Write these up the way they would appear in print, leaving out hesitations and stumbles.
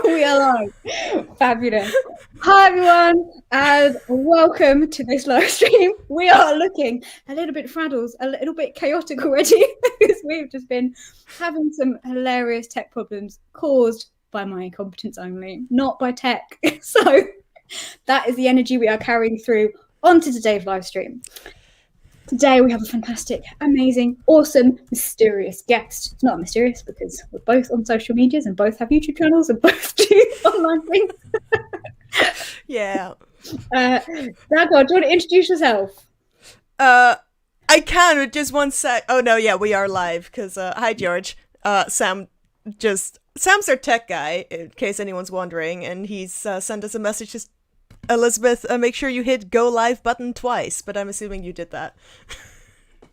We are live. Fabulous. Hi everyone, and welcome to this live stream. We are looking a little bit frazzled, a little bit chaotic already, because we've just been having some hilarious tech problems caused by my incompetence only, not by tech. So that is the energy we are carrying through onto today's live stream. Today we have a fantastic, amazing, awesome, mysterious guest. It's not mysterious because we're both on social medias and both have YouTube channels and both do online things. Yeah. Dagmar, do you want to introduce yourself? I can, with just one sec. Oh no, yeah, we are live, because, hi George. Sam's our tech guy, in case anyone's wondering, and he's sent us a message just, Elizabeth, make sure you hit go live button twice, but I'm assuming you did that.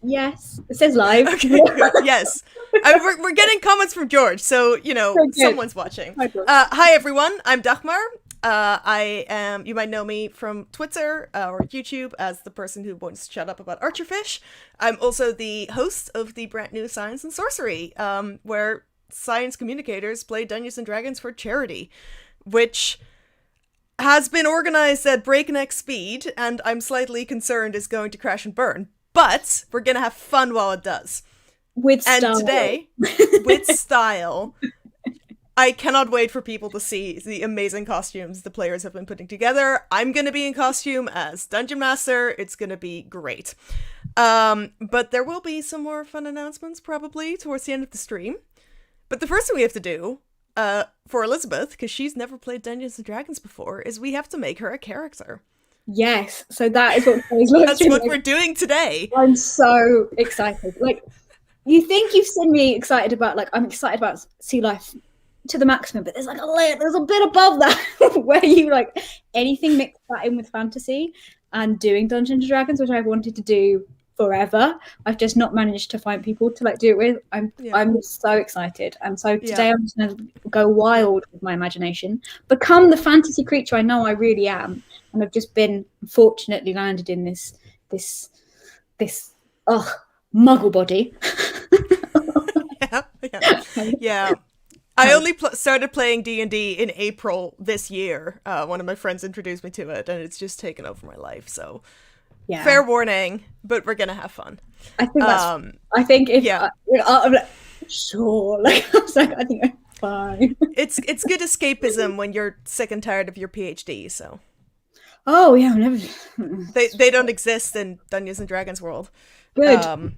Yes, it says live. Okay, good. Yes. We're getting comments from George, so, you know, someone's watching. Hi everyone, I'm Dagmar. I am, you might know me from Twitter or YouTube as the person who wants to shut up about Archerfish. I'm also the host of the brand new Science and Sorcery, where science communicators play Dungeons and Dragons for charity, which has been organized at breakneck speed, and I'm slightly concerned is going to crash and burn. But we're gonna have fun while it does. With style. And today, with style, I cannot wait for people to see the amazing costumes the players have been putting together. I'm gonna be in costume as Dungeon Master. It's gonna be great. But there will be some more fun announcements probably towards the end of the stream. But the first thing we have to do, for Elizabeth, because she's never played Dungeons and Dragons before, is we have to make her a character. Yes, so that is what that's what we're doing today. I'm so excited. Like, you think you've seen me excited about, like, I'm excited about Sea Life to the maximum, but there's like there's a bit above that where you like anything mix that in with fantasy and doing Dungeons and Dragons, which I've wanted to do forever. I've just not managed to find people to like do it with. I'm so excited, and so today I'm just gonna go wild with my imagination, become the fantasy creature I know I really am, and I've just been fortunately landed in this muggle body. yeah. I only started playing D&D in April this year. One of my friends introduced me to it, and it's just taken over my life. So, fair warning, but we're gonna have fun. I think that's. I think if I'm like, sure, like I was like, I think I'm fine. It's good escapism when you're sick and tired of your PhD. So. Oh yeah, never. They don't exist in Dungeons and Dragons world. Good.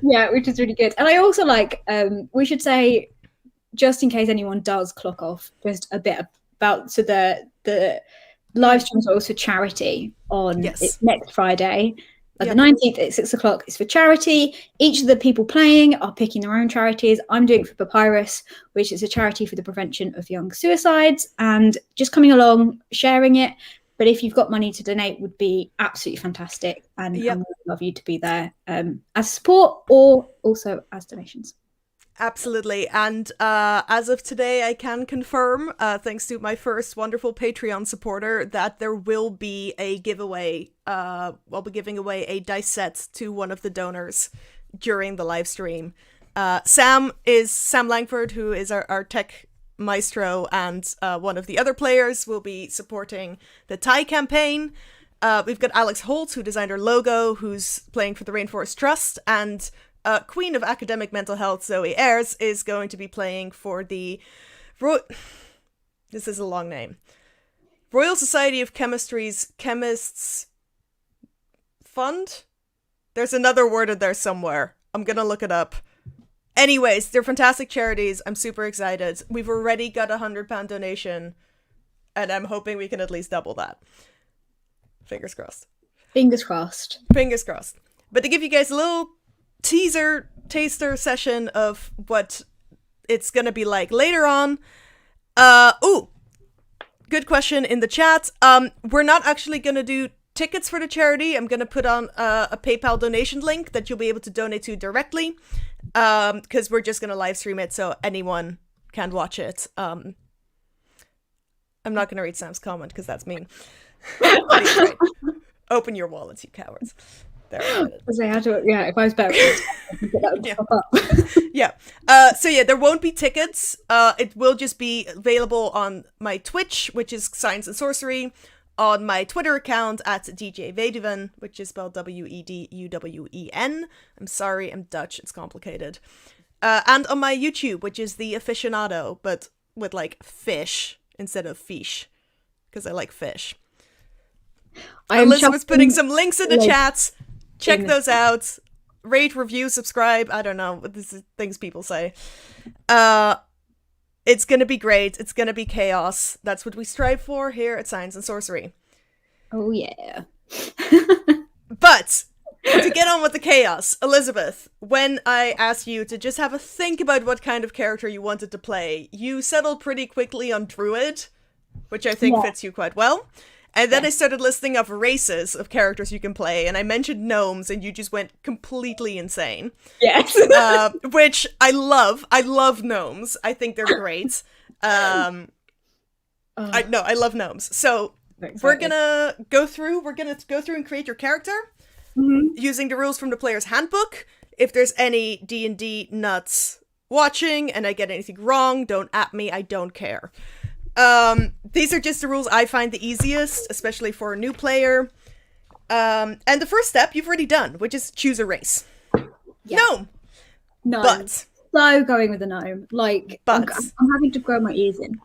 Yeah, which is really good. And I also like, we should say, just in case anyone does clock off, just a bit about, so the live streams are also charity on next Friday. The 19th at 6 o'clock is for charity. Each of the people playing are picking their own charities. I'm doing it for Modifiers, which is a charity for the prevention of young suicides, and just coming along, sharing it. But if you've got money to donate, would be absolutely fantastic. And I would love you to be there as support or also as donations. Absolutely. And as of today, I can confirm, thanks to my first wonderful Patreon supporter, that there will be a giveaway. I'll be giving away a dice set to one of the donors during the live stream. Sam Langford, who is our tech maestro, and one of the other players will be supporting the Thai campaign. We've got Alex Holt, who designed our logo, who's playing for the Rainforest Trust, and Queen of Academic Mental Health, Zoe Ayres, is going to be playing for the this is a long name, Royal Society of Chemistry's Chemists Fund. There's another word in there somewhere. I'm gonna look it up. Anyways, they're fantastic charities. I'm super excited. We've already got £100 donation, and I'm hoping we can at least double that. Fingers crossed. Fingers crossed. Fingers crossed. But to give you guys a little taster session of what it's gonna be like later on. Good question in the chat. We're not actually gonna do tickets for the charity. I'm gonna put on a PayPal donation link that you'll be able to donate to directly. Because we're just gonna live stream it so anyone can watch it. I'm not gonna read Sam's comment because that's mean. Anyway, open your wallets, you cowards. There, I did it. Because I had to, if I was better, that would pop up. Yeah. So yeah, there won't be tickets. It will just be available on my Twitch, which is Sci and Sorcery, on my Twitter account at DJ Veduwen, which is spelled Weduwen. I'm sorry, I'm Dutch. It's complicated. And on my YouTube, which is The Aficionado, but with like fish instead of fish, because I like fish. Elizabeth's putting some links in the chats. Check those out. Rate, review, subscribe. I don't know what this is things people say. It's gonna be great. It's gonna be chaos. That's what we strive for here at Science and Sorcery. Oh yeah. But to get on with the chaos, Elizabeth, when I asked you to just have a think about what kind of character you wanted to play, you settled pretty quickly on Druid, which I think fits you quite well. And then I started listing off races of characters you can play, and I mentioned gnomes, and you just went completely insane. Yes. Which I love. I love gnomes. I think they're great. I love gnomes. So we're gonna go through and create your character using the rules from the player's handbook. If there's any D&D nuts watching and I get anything wrong, don't at me. I don't care. These are just the rules I find the easiest, especially for a new player. And the first step you've already done, which is choose a race. Yeah. Gnome. But so going with a gnome. Like, I'm having to grow my ears in.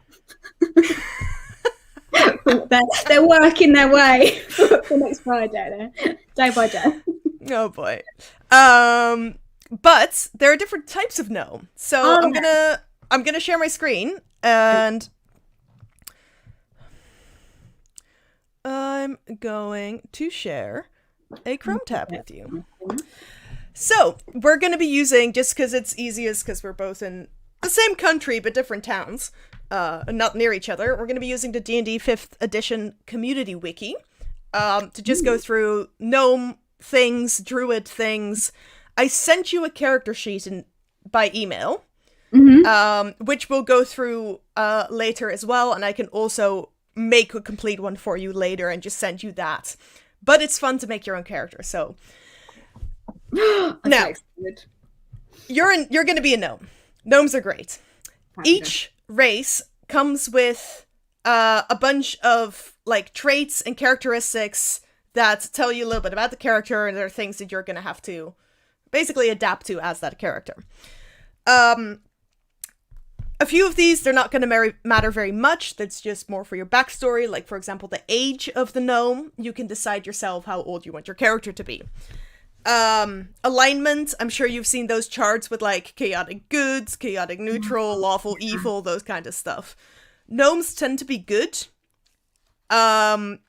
they're working their way for next Friday, day by day. Oh boy. But there are different types of gnome. So I'm gonna share my screen and I'm going to share a Chrome tab with you. So we're going to be using, just because it's easiest because we're both in the same country but different towns, not near each other, we're going to be using the D&D 5th edition community wiki to just go through gnome things, druid things. I sent you a character sheet by email, which we'll go through later as well, and I can also make a complete one for you later and just send you that. But it's fun to make your own character, so now you're going to be a gnome. Gnomes are great. Each race comes with a bunch of like traits and characteristics that tell you a little bit about the character, and there are things that you're going to have to basically adapt to as that character. A few of these, they're not going to matter very much. That's just more for your backstory. Like, for example, the age of the gnome. You can decide yourself how old you want your character to be. Alignment. I'm sure you've seen those charts with, like, chaotic good, chaotic neutral, lawful evil, those kind of stuff. Gnomes tend to be good. If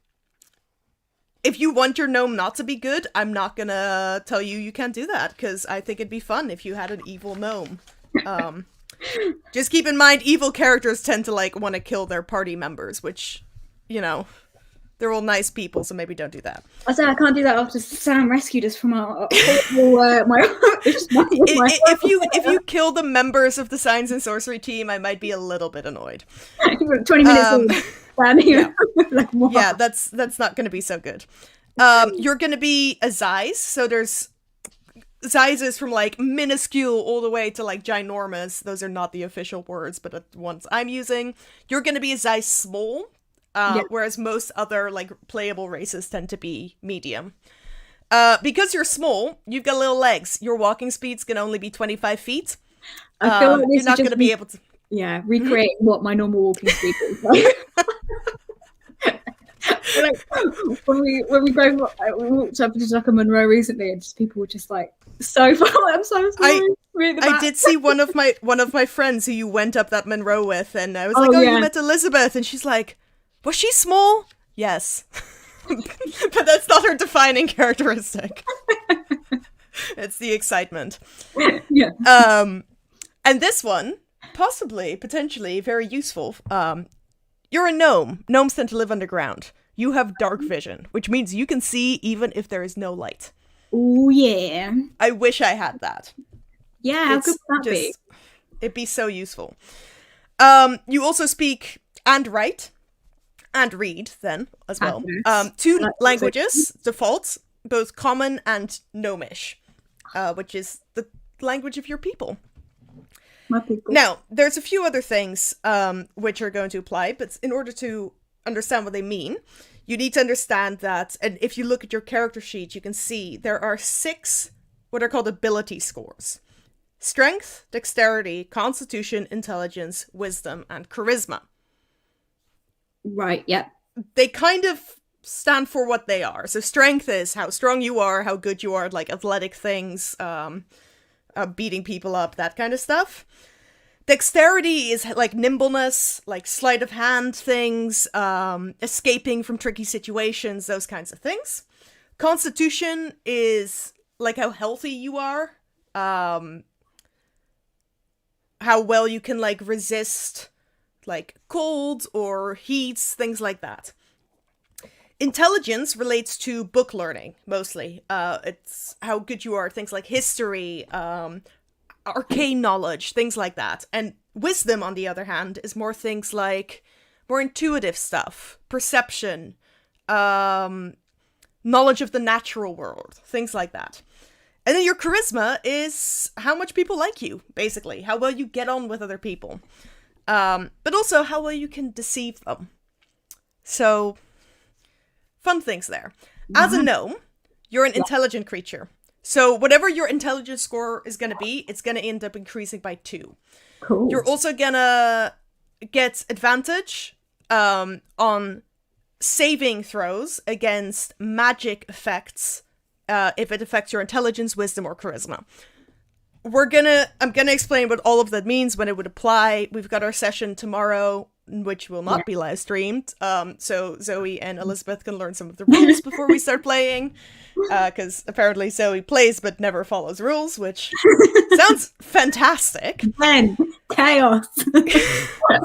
you want your gnome not to be good, I'm not going to tell you can't do that, because I think it'd be fun if you had an evil gnome. Just keep in mind, evil characters tend to, like, want to kill their party members, which, you know, they're all nice people, so maybe don't do that. I said I can't do that after Sam rescued us from our if you kill the members of the Science and Sorcery team, I might be a little bit annoyed. 20 minutes yeah, that's not going to be so good. You're going to be a Zeiss, so there's sizes from, like, minuscule all the way to, like, ginormous. Those are not the official words, but the ones I'm using. You're going to be a Zeiss small, whereas most other, like, playable races tend to be medium. Because you're small, you've got little legs. Your walking speed's going to only be 25 feet. I feel like you're not going to be able to... Yeah, recreating what my normal walking speed is like. Like, when we both we walked up to Tucker Monroe recently, and just people were just like so far. I'm so sorry. I did see one of my friends who you went up that Monroe with, and I was like, you met Elizabeth, and she's like, was she small? Yes. But that's not her defining characteristic. It's the excitement. Yeah. And this one, potentially very useful. You're a gnome. Gnomes tend to live underground. You have dark vision, which means you can see even if there is no light. Oh, yeah. I wish I had that. Yeah, how could that be? It'd be so useful. You also speak and write and read then as well. 2 languages, default. both common and gnomish, which is the language of your people. My people. Now, there's a few other things which are going to apply, but in order to understand what they mean, you need to understand that, and if you look at your character sheet, you can see there are 6 what are called ability scores. Strength, dexterity, constitution, intelligence, wisdom, and charisma. Right, yep. They kind of stand for what they are. So strength is how strong you are, how good you are at, like, athletic things, beating people up, that kind of stuff. Dexterity is like nimbleness, like sleight of hand things, escaping from tricky situations, those kinds of things. Constitution is like how healthy you are, how well you can like resist like cold or heats, things like that. Intelligence relates to book learning, mostly. It's how good you are, things like history, arcane knowledge, things like that. And wisdom, on the other hand, is more things like more intuitive stuff, perception, knowledge of the natural world, things like that. And then your charisma is how much people like you, basically, how well you get on with other people, but also how well you can deceive them. So, fun things there. As a gnome, you're an intelligent creature. So whatever your intelligence score is going to be, it's going to end up increasing by 2. Cool. You're also going to get advantage on saving throws against magic effects if it affects your intelligence, wisdom, or charisma. I'm going to explain what all of that means, when it would apply. We've got our session tomorrow, which will not be live streamed. So Zoe and Elizabeth can learn some of the rules before we start playing. Because apparently Zoe plays but never follows rules, which sounds fantastic. Then chaos.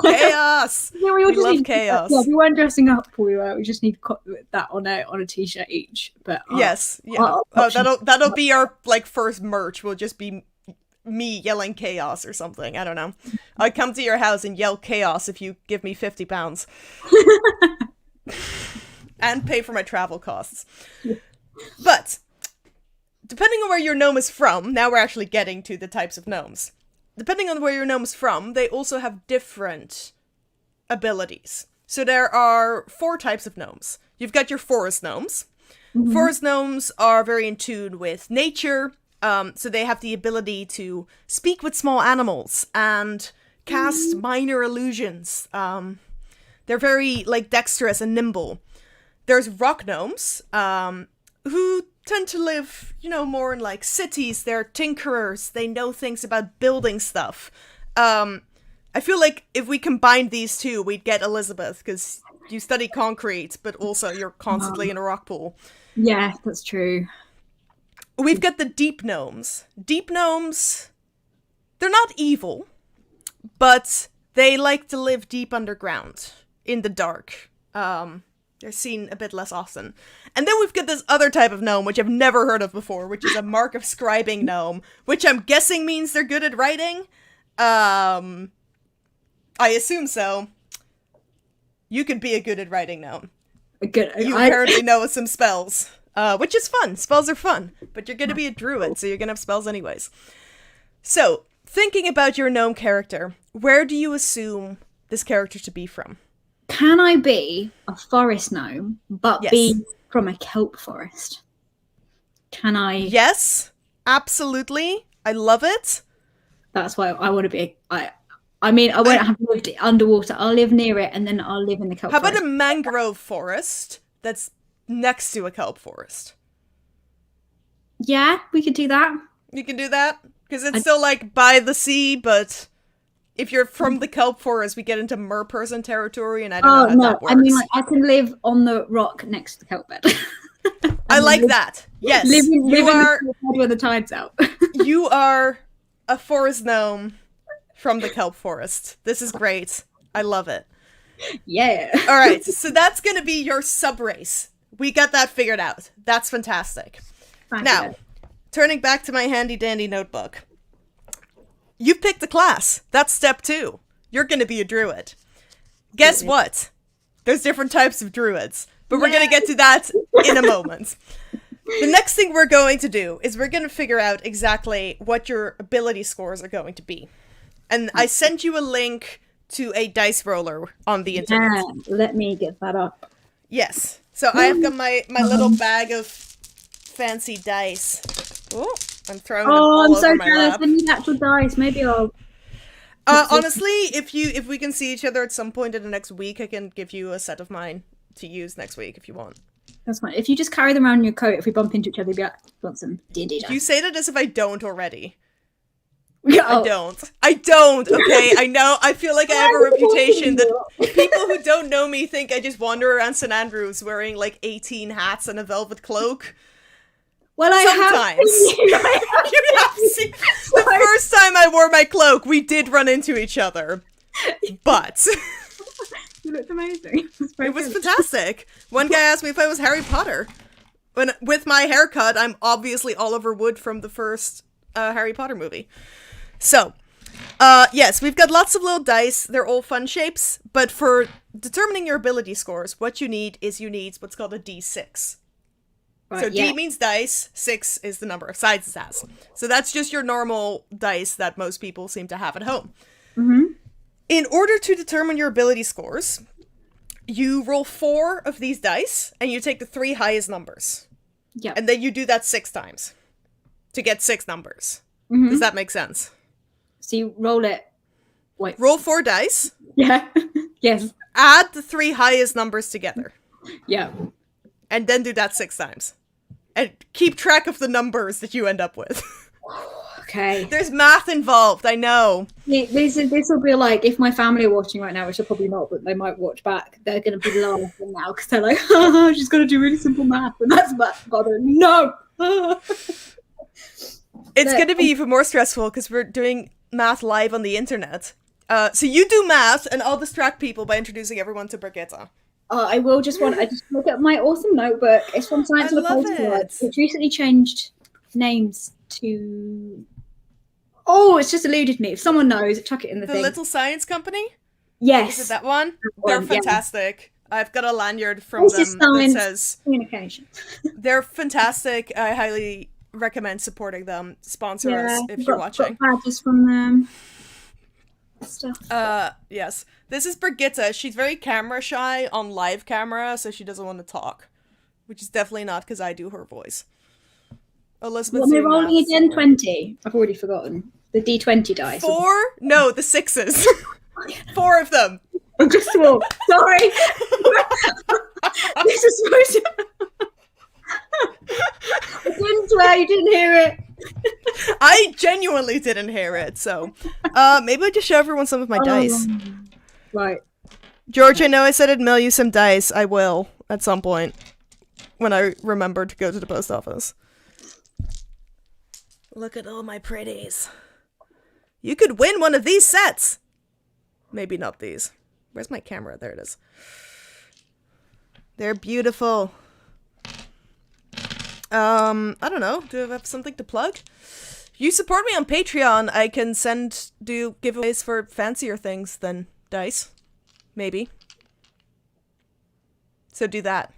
Chaos. Yeah, we love chaos. Yeah, we weren't dressing up. We just need that on a t-shirt each. But yes, yeah. That'll be our like first merch. Will just be me yelling chaos or something. I don't know. I come to your house and yell chaos if you give me £50 and pay for my travel costs. But, depending on where your gnome is from, now we're actually getting to the types of gnomes. Depending on where your gnome is from, they also have different abilities. So there are 4 types of gnomes. You've got your forest gnomes. Mm-hmm. Forest gnomes are very in tune with nature, so they have the ability to speak with small animals and cast minor illusions. They're very, like, dexterous and nimble. There's rock gnomes, who tend to live, more in, like, cities. They're tinkerers. They know things about building stuff. I feel like if we combined these two, we'd get Elizabeth, because you study concrete, but also you're constantly in a rock pool. Yeah, that's true. We've got the deep gnomes. Deep gnomes, they're not evil, but they like to live deep underground, in the dark. They're seen a bit less often. And then we've got this other type of gnome, which I've never heard of before, which is a mark of scribing gnome, which I'm guessing means they're good at writing. I assume so. You could be a good at writing gnome. You apparently know some spells, which is fun. Spells are fun, but you're going to be a druid, so you're going to have spells anyways. So, thinking about your gnome character, where do you assume this character to be from? Can I be a forest gnome, but be from a kelp forest? Can I? Yes, absolutely. I love it. That's why I want to be. I won't have lived underwater. I'll live near it, and then I'll live in the kelp forest. How about a mangrove forest that's next to a kelp forest? Yeah, we could do that. You can do that? Because it's still, like, by the sea, but if you're from the kelp forest, we get into merperson territory, and I don't know how that works. I mean, like, I can live on the rock next to the kelp bed. I like that. Yes. Living when the tide's out. You are a forest gnome from the kelp forest. This is great. I love it. Yeah. All right, so that's going to be your sub-race. We got that figured out. That's fantastic. Now, turning back to my handy-dandy notebook. You've picked a class. That's step 2. You're going to be a druid. Guess what? There's different types of druids, but we're going to get to that in a moment. The next thing we're going to do is we're going to figure out exactly what your ability scores are going to be. And I sent you a link to a dice roller on the internet. Yeah, let me get that up. Yes. So I have got my little bag of fancy dice. Oh, I'm throwing them all I'm over so my jealous. lap. I need actual dice. Maybe I'll... Honestly, if we can see each other at some point in the next week, I can give you a set of mine to use next week if you want. That's fine. If you just carry them around in your coat, if we bump into each other, you'll be like, want some D&D dice. You say that as if I don't already. Oh. I don't, okay? I know, I feel like I have a reputation that people who don't know me think I just wander around St. Andrews wearing like 18 hats and a velvet cloak. Well, I Sometimes. You have seen. The first time I wore my cloak, we did run into each other. But you looked amazing. It was fantastic. One guy asked me if I was Harry Potter. When with my haircut, I'm obviously Oliver Wood from the first Harry Potter movie. So, yes, we've got lots of little dice. They're all fun shapes. But for determining your ability scores, what you need is what's called a D6. Right, so D means dice, 6 is the number of sides it has. So that's just your normal dice that most people seem to have at home. Mm-hmm. In order to determine your ability scores, you roll 4 of these dice, and you take the 3 highest numbers. Yeah. And then you do that 6 times to get 6 numbers. Mm-hmm. Does that make sense? So you roll it. Wait. Roll 4 dice. Yeah. Yes. Add the 3 highest numbers together. Yeah. And then do that 6 times. And keep track of the numbers that you end up with. Okay. There's math involved, I know. This will be like, if my family are watching right now, which they're probably not, but they might watch back, they're going to be laughing now because they're like, oh, she's got to do really simple math. And that's math. No! It's going to be even more stressful because we're doing math live on the internet. So you do math, and I'll distract people by introducing everyone to Brigitte. I just look at my awesome notebook. It's from Science and Sorcery, which recently changed names to... Oh, it's just eluded me. If someone knows, chuck it in the thing. The Little Science Company? Yes. Is it that one? They're fantastic. Yeah. I've got a lanyard from this them that says... communication. They're fantastic. I highly recommend supporting them. Sponsor us if you're watching. Got badges from them. Stuff. Yes. This is Brigitte. She's very camera shy on live camera, so she doesn't want to talk. Which is definitely not because I do her voice. Elizabeth. What am I rolling again? 20. I've already forgotten. The D20 dice. 4? No, the 6s. 4 of them. I'm just small. Sorry. This is supposed to... I didn't swear, you didn't hear it. I genuinely didn't hear it, so maybe I just show everyone some of my dice. Right. George, I know I said I'd mail you some dice. I will, at some point, when I remember to go to the post office. Look at all my pretties. You could win one of these sets! Maybe not these. Where's my camera? There it is. They're beautiful. I don't know. Do I have something to plug? If you support me on Patreon, I can do giveaways for fancier things than dice. Maybe. So do that.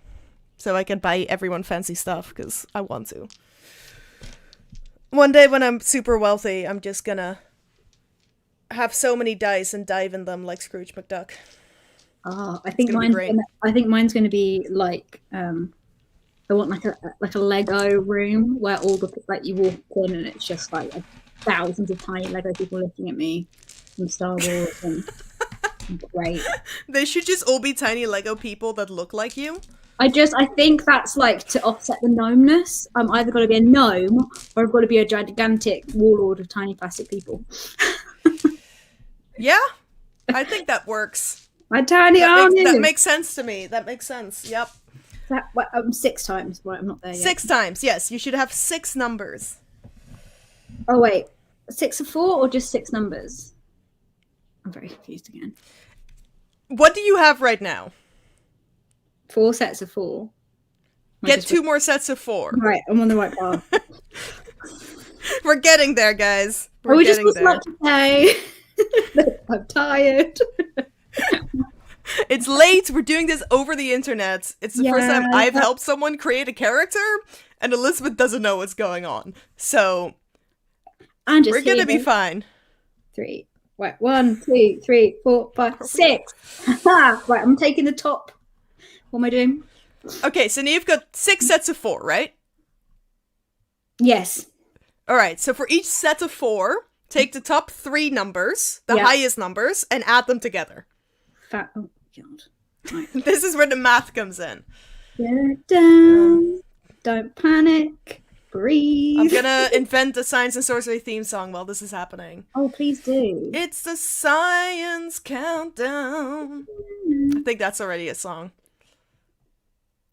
So I can buy everyone fancy stuff, because I want to. One day when I'm super wealthy, I'm just gonna have so many dice and dive in them like Scrooge McDuck. Oh, I think mine's gonna be like I want like a Lego room where all the you walk in and it's just like thousands of tiny Lego people looking at me from Star Wars and great. They should just all be tiny Lego people that look like you. I think that's like to offset the gnomeness. I'm either got to be a gnome or I've got to be a gigantic warlord of tiny plastic people. Yeah, I think that works. My tiny army. That makes sense to me. That makes sense. Yep. 6 times. Right, I'm not there yet. 6 times. Yes, you should have 6 numbers. Oh wait, 6 of 4 or just 6 numbers? I'm very confused again. What do you have right now? 4 sets of 4. Get 2 more sets of 4. Right, I'm on the right path. We're getting there, guys. We're getting there. Like to say. I'm tired. It's late. We're doing this over the internet. It's the first time I've helped someone create a character, And Elizabeth doesn't know what's going on. So we're gonna be fine. 3. Right, 1, 2, 3, 4, 5, 6. Right, I'm taking the top. What am I doing? Okay, so now you've got 6 sets of 4, right? Yes. All right, so for each set of 4, take the top 3 numbers, the highest numbers, and add them together. Oh, God. Right. This is where the math comes in. Get down. Don't panic. Breathe. I'm gonna invent a Science and Sorcery theme song while this is happening. Oh, please do. It's the Science Countdown. I think that's already a song.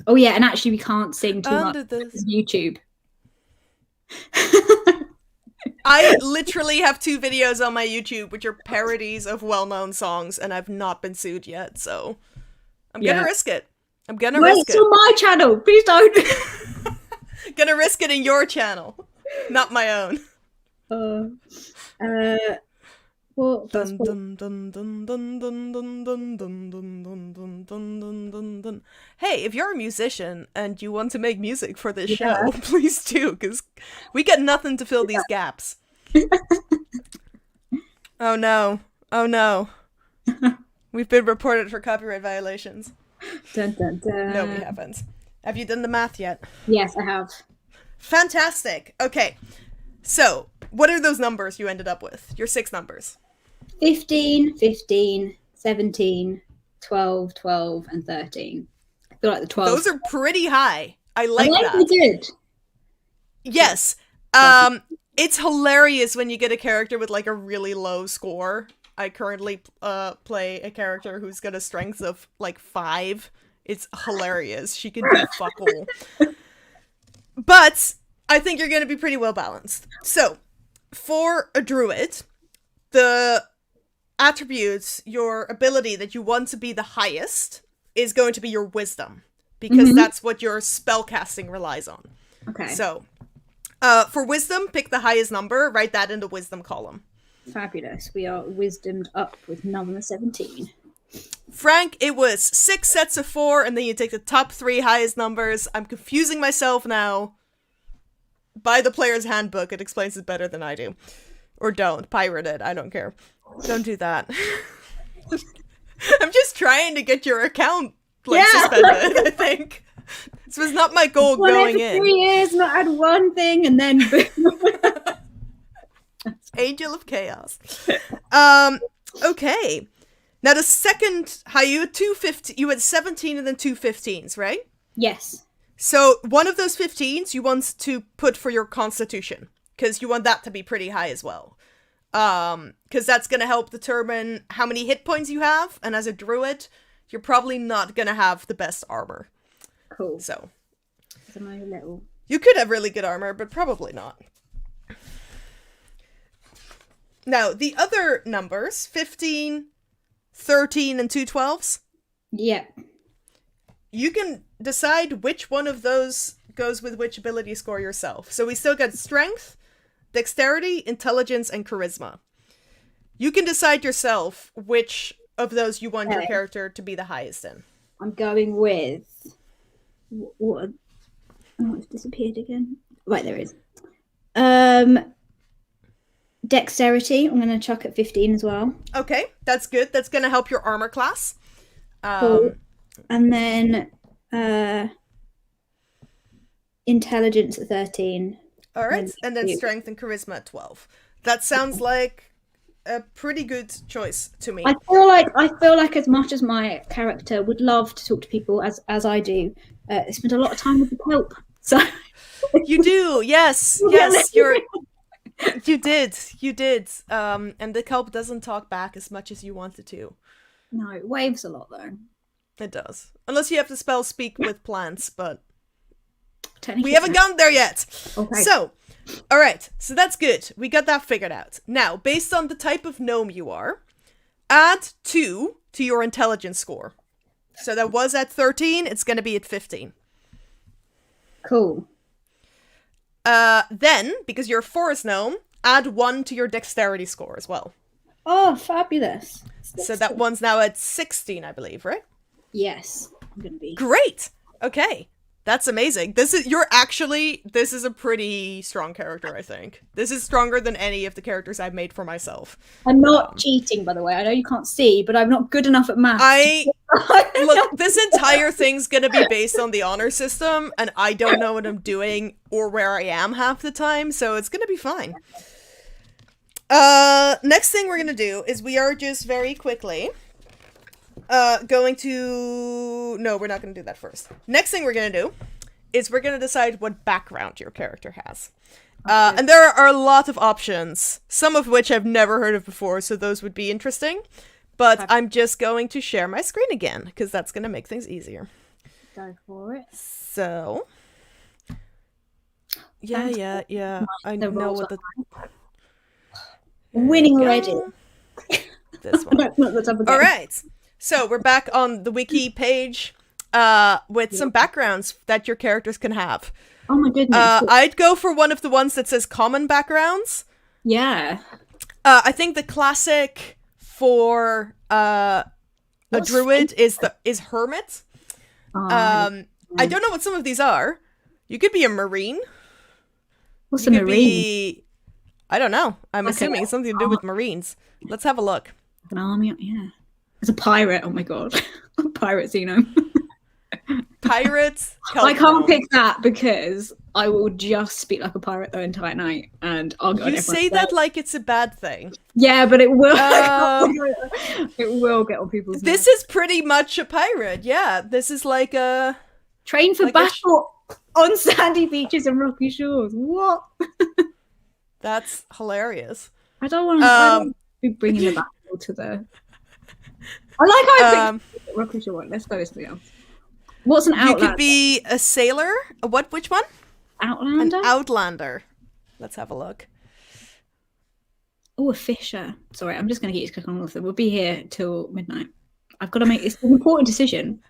Oh, yeah, and actually we can't sing too much. This YouTube. I literally have 2 videos on my YouTube which are parodies of well-known songs, and I've not been sued yet, so I'm gonna risk it. I'm gonna risk it. It's on my channel. Please don't. Gonna risk it in your channel, not my own. What? Hey, if you're a musician and you want to make music for this show, please do, because we get nothing to fill these gaps. Oh no. Oh no. We've been reported for copyright violations. Dun, dun, dun. No, we haven't. Have you done the math yet? Yes, I have. Fantastic. Okay. So, what are those numbers you ended up with? Your 6 numbers. 15, 15, 17, 12, 12, and 13. I feel like the 12. Those are pretty high. I like that. You did. Yes. It's hilarious when you get a character with like a really low score. I currently play a character who's got a strength of like 5. It's hilarious. She can do fuck all. But I think you're going to be pretty well balanced. So, for a druid, the attributes, your ability that you want to be the highest is going to be your wisdom, because that's what your spellcasting relies on. Okay. So, for wisdom, pick the highest number, write that in the wisdom column. Fabulous. We are wisdomed up with number 17. Frank, it was 6 sets of 4, and then you take the top 3 highest numbers. I'm confusing myself now. Buy the player's handbook. It explains it better than I do. Or don't. Pirate it. I don't care. Don't do that. I'm just trying to get your account suspended, I think. This was not my goal going in. 3 years, not add one thing, and then boom. Angel of Chaos. Okay. Now the second, you had 17 and then 2 15s, right? Yes. So one of those 15s you want to put for your constitution, because you want that to be pretty high as well. Because that's going to help determine how many hit points you have, and as a druid, you're probably not going to have the best armor. Cool. So. Little... You could have really good armor, but probably not. Now, the other numbers, 15, 13, and 2 12s. Yeah. You can decide which one of those goes with which ability score yourself. So we still got strength, dexterity, intelligence, and charisma. You can decide yourself which of those you want your character to be the highest in. I'm going with... What? Oh, it's disappeared again. Right, there it is. Dexterity, I'm going to chuck at 15 as well. Okay, that's good. That's going to help your armor class. Cool. And then intelligence at 13. All right, and then strength and charisma at 12. That sounds like a pretty good choice to me. I feel like as much as my character would love to talk to people as I do, I spend a lot of time with the kelp. So you do, yes, you did. And the kelp doesn't talk back as much as you want it to. No, it waves a lot though. It does. Unless you have the spell speak with plants, but we haven't gone there yet. Okay. So, all right. So that's good. We got that figured out. Now, based on the type of gnome you are, add 2 to your intelligence score. So that was at 13. It's going to be at 15. Cool. Then, because you're a forest gnome, add 1 to your dexterity score as well. Oh, fabulous. So that one's now at 16, I believe, right? Yes, I'm going to be. Great. Okay. That's amazing. This is a pretty strong character, I think. This is stronger than any of the characters I've made for myself. I'm not cheating, by the way. I know you can't see, but I'm not good enough at math. Look, this entire thing's gonna be based on the honor system, and I don't know what I'm doing or where I am half the time, so it's gonna be fine. Next thing we're gonna do is we are just very quickly going to... No, we're not gonna do that first. Next thing we're gonna do is we're gonna decide what background your character has. And there are a lot of options, some of which I've never heard of before, so those would be interesting. But I'm just going to share my screen again, because that's gonna make things easier. Go for it. So... Yeah. I know what the... Winning already. This one. Alright. So we're back on the wiki page with some backgrounds that your characters can have. Oh my goodness. I'd go for one of the ones that says common backgrounds. Yeah. I think the classic for a druid is hermit. I don't know what some of these are. You could be a marine. What's a marine? I don't know. I'm assuming it's something to do with marines. Let's have a look. An army, yeah. It's a pirate. Oh my god, pirate Xenome. Pirates. I can't pick that because I will just speak like a pirate the entire night, and I'll go. You say that like it's a bad thing. Yeah, but it will. It will get on people's. This is pretty much a pirate. Yeah, this is like a train for battle on sandy beaches and rocky shores. What? That's hilarious. I don't want to be bringing the battle to the. I like how I picked rocky shore one. Let's go with something else. What's an outlander? You could be a sailor. Which one? Outlander? An outlander. Let's have a look. Oh, a fisher. Sorry, I'm just going to get you to click on all of them. We'll be here till midnight. I've got to make... It's an important decision.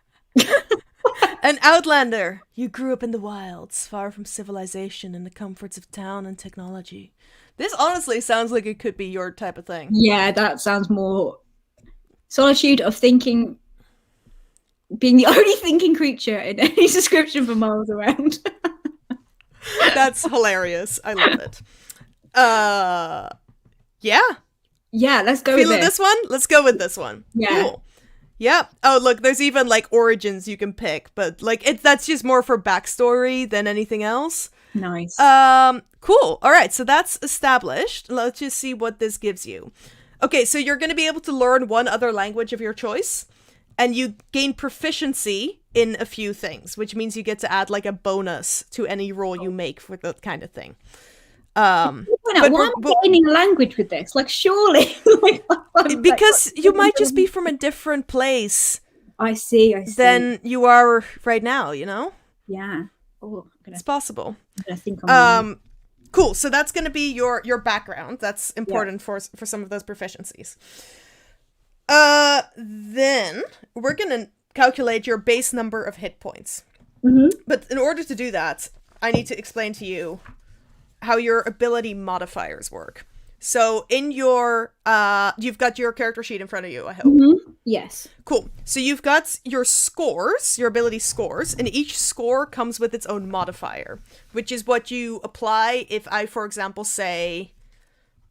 An outlander. You grew up in the wilds, far from civilization and the comforts of town and technology. This honestly sounds like it could be your type of thing. Yeah, that sounds more... Solitude of thinking... Being the only thinking creature in any description for miles around. That's hilarious. I love it. Yeah. Yeah, let's go with this one? Let's go with this one. Yeah. Cool. Yeah. Oh, look, there's even like origins you can pick, but like that's just more for backstory than anything else. Nice. Cool. All right, so that's established. Let's just see what this gives you. Okay, so you're going to be able to learn one other language of your choice. And you gain proficiency in a few things, which means you get to add like a bonus to any roll you make for that kind of thing. Why am I gaining a language with this? Like, surely. Because you might just be from a different place. I see. Than you are right now, you know? Yeah. Oh, it's possible. I think cool. So that's going to be your background. That's important for some of those proficiencies. Then we're gonna calculate your base number of hit points. Mm-hmm. But in order to do that, I need to explain to you how your ability modifiers work. So in your, you've got your character sheet in front of you, I hope. Mm-hmm. Yes. Cool. So you've got your scores, your ability scores, and each score comes with its own modifier, which is what you apply if I, for example, say,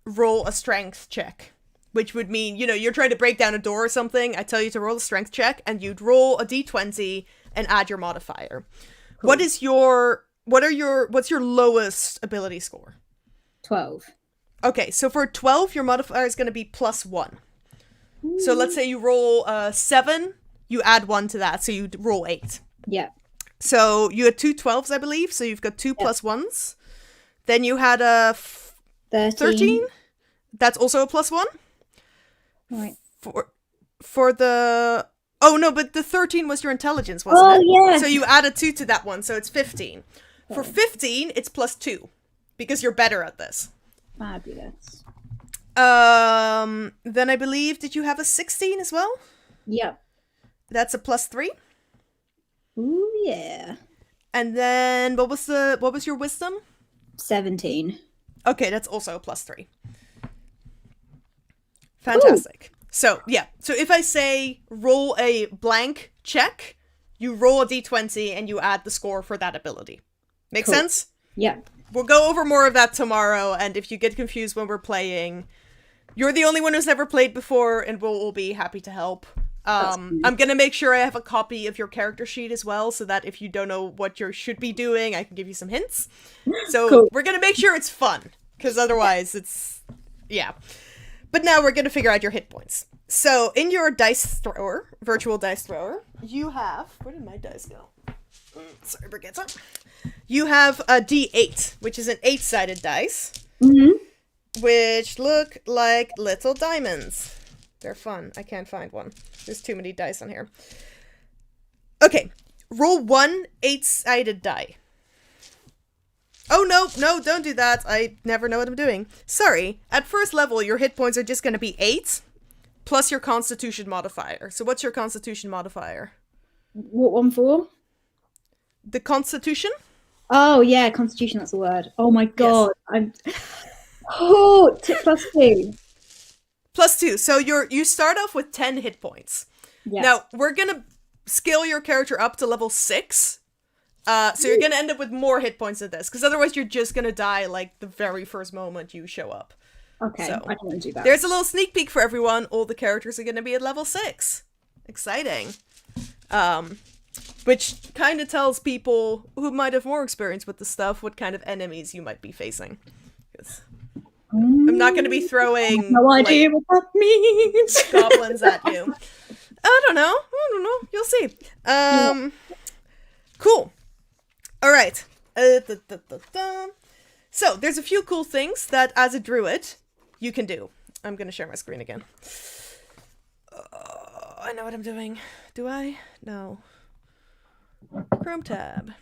roll a strength check. Which would mean, you know, you're trying to break down a door or something. I tell you to roll a strength check, and you'd roll a d20 and add your modifier. Cool. What's your lowest ability score? 12. Okay, so for 12, your modifier is going to be +1. Ooh. So let's say you roll 7, you add 1 to that, so you roll 8. Yeah. So you had 2 12s, I believe, so you've got 2 plus 1s. Then you had a 13. That's also a +1. Right. For the... Oh, no, but the 13 was your intelligence, wasn't it? Oh, yeah. So you add a 2 to that one, so it's 15. Okay. For 15, it's +2, because you're better at this. Fabulous. Then I believe, did you have a 16 as well? Yep. That's a +3. Ooh, yeah. And then, what was your wisdom? 17. Okay, that's also a +3. Fantastic. Ooh. So, yeah. So if I say roll a blank check, you roll a d20 and you add the score for that ability. Make sense? Yeah. We'll go over more of that tomorrow, and if you get confused when we're playing, you're the only one who's never played before, and we'll be happy to help. I'm gonna make sure I have a copy of your character sheet as well, so that if you don't know what you should be doing, I can give you some hints. So we're gonna make sure it's fun, because otherwise it's... yeah. But now we're gonna figure out your hit points. So, in your dice thrower, virtual dice thrower, you have... where did my dice go? Sorry, Brigitte. You have a d8, which is an 8-sided dice, which look like little diamonds. They're fun. I can't find one. There's too many dice on here. Okay, roll 1 8-sided die. Oh, no, don't do that. I never know what I'm doing. Sorry. At first level, your hit points are just going to be 8, plus your Constitution modifier. So what's your Constitution modifier? What one for? The Constitution? Oh, yeah, Constitution, that's the word. Oh my god. Yes. +2. +2. So you start off with 10 hit points. Yeah. Now, we're going to scale your character up to level 6. So you're going to end up with more hit points than this, because otherwise you're just going to die like the very first moment you show up. Okay, so, I don't want to do that. There's a little sneak peek for everyone. All the characters are going to be at level 6. Exciting. Which kind of tells people who might have more experience with the stuff what kind of enemies you might be facing. I'm not going to be throwing no idea what that means. Goblins at you. I don't know. You'll see. Cool. All right. So there's a few cool things that as a druid you can do. I'm going to share my screen again. I know what I'm doing. Do I? No. Chrome tab.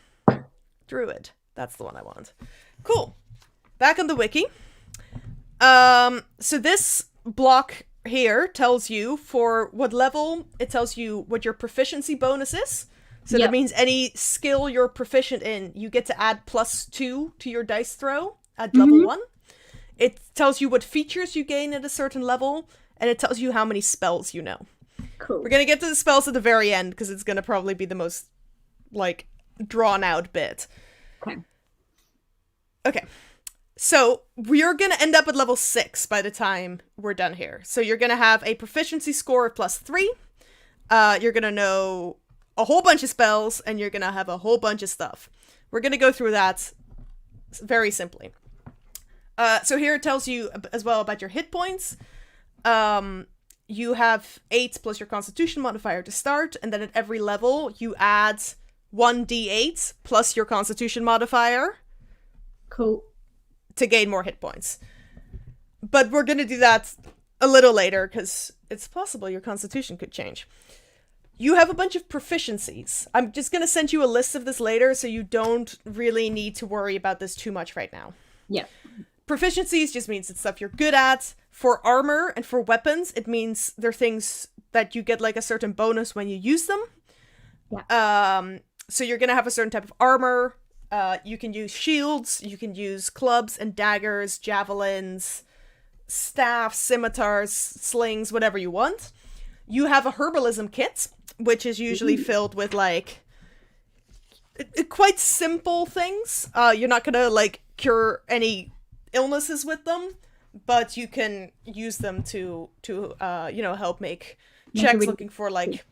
Druid. That's the one I want. Cool. Back on the wiki. So this block here tells you for what level, it tells you what your proficiency bonus is. So that means any skill you're proficient in, you get to add +2 to your dice throw at level 1. It tells you what features you gain at a certain level, and it tells you how many spells you know. Cool. We're going to get to the spells at the very end, because it's going to probably be the most, like, drawn-out bit. Okay. So, we're going to end up at level 6 by the time we're done here. So, you're going to have a proficiency score of +3. You're going to know a whole bunch of spells, and you're going to have a whole bunch of stuff. We're going to go through that very simply. So, here it tells you as well about your hit points. You have 8 plus your Constitution modifier to start, and then at every level, you add 1d8 plus your Constitution modifier. Cool. To gain more hit points. But we're going to do that a little later, because it's possible your Constitution could change. You have a bunch of proficiencies. I'm just going to send you a list of this later, so you don't really need to worry about this too much right now. Yeah. Proficiencies just means it's stuff you're good at. For armor and for weapons, it means they're things that you get like a certain bonus when you use them. Yeah. So you're going to have a certain type of armor. You can use shields, you can use clubs and daggers, javelins, staffs, scimitars, slings, whatever you want. You have a herbalism kit, which is usually filled with like quite simple things. You're not going to like cure any illnesses with them, but you can use them to help make checks looking for like...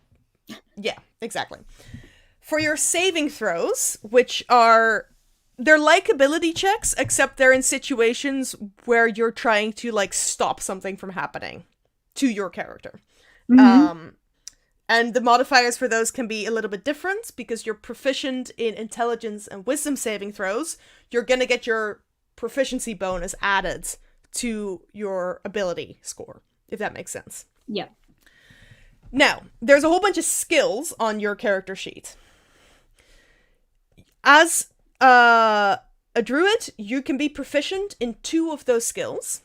Yeah, exactly. For your saving throws, which are... They're like ability checks, except they're in situations where you're trying to like stop something from happening to your character. And the modifiers for those can be a little bit different, because you're proficient in intelligence and wisdom saving throws. You're going to get your proficiency bonus added to your ability score, if that makes sense. Yeah. Now, there's a whole bunch of skills on your character sheet. As a druid, you can be proficient in 2 of those skills.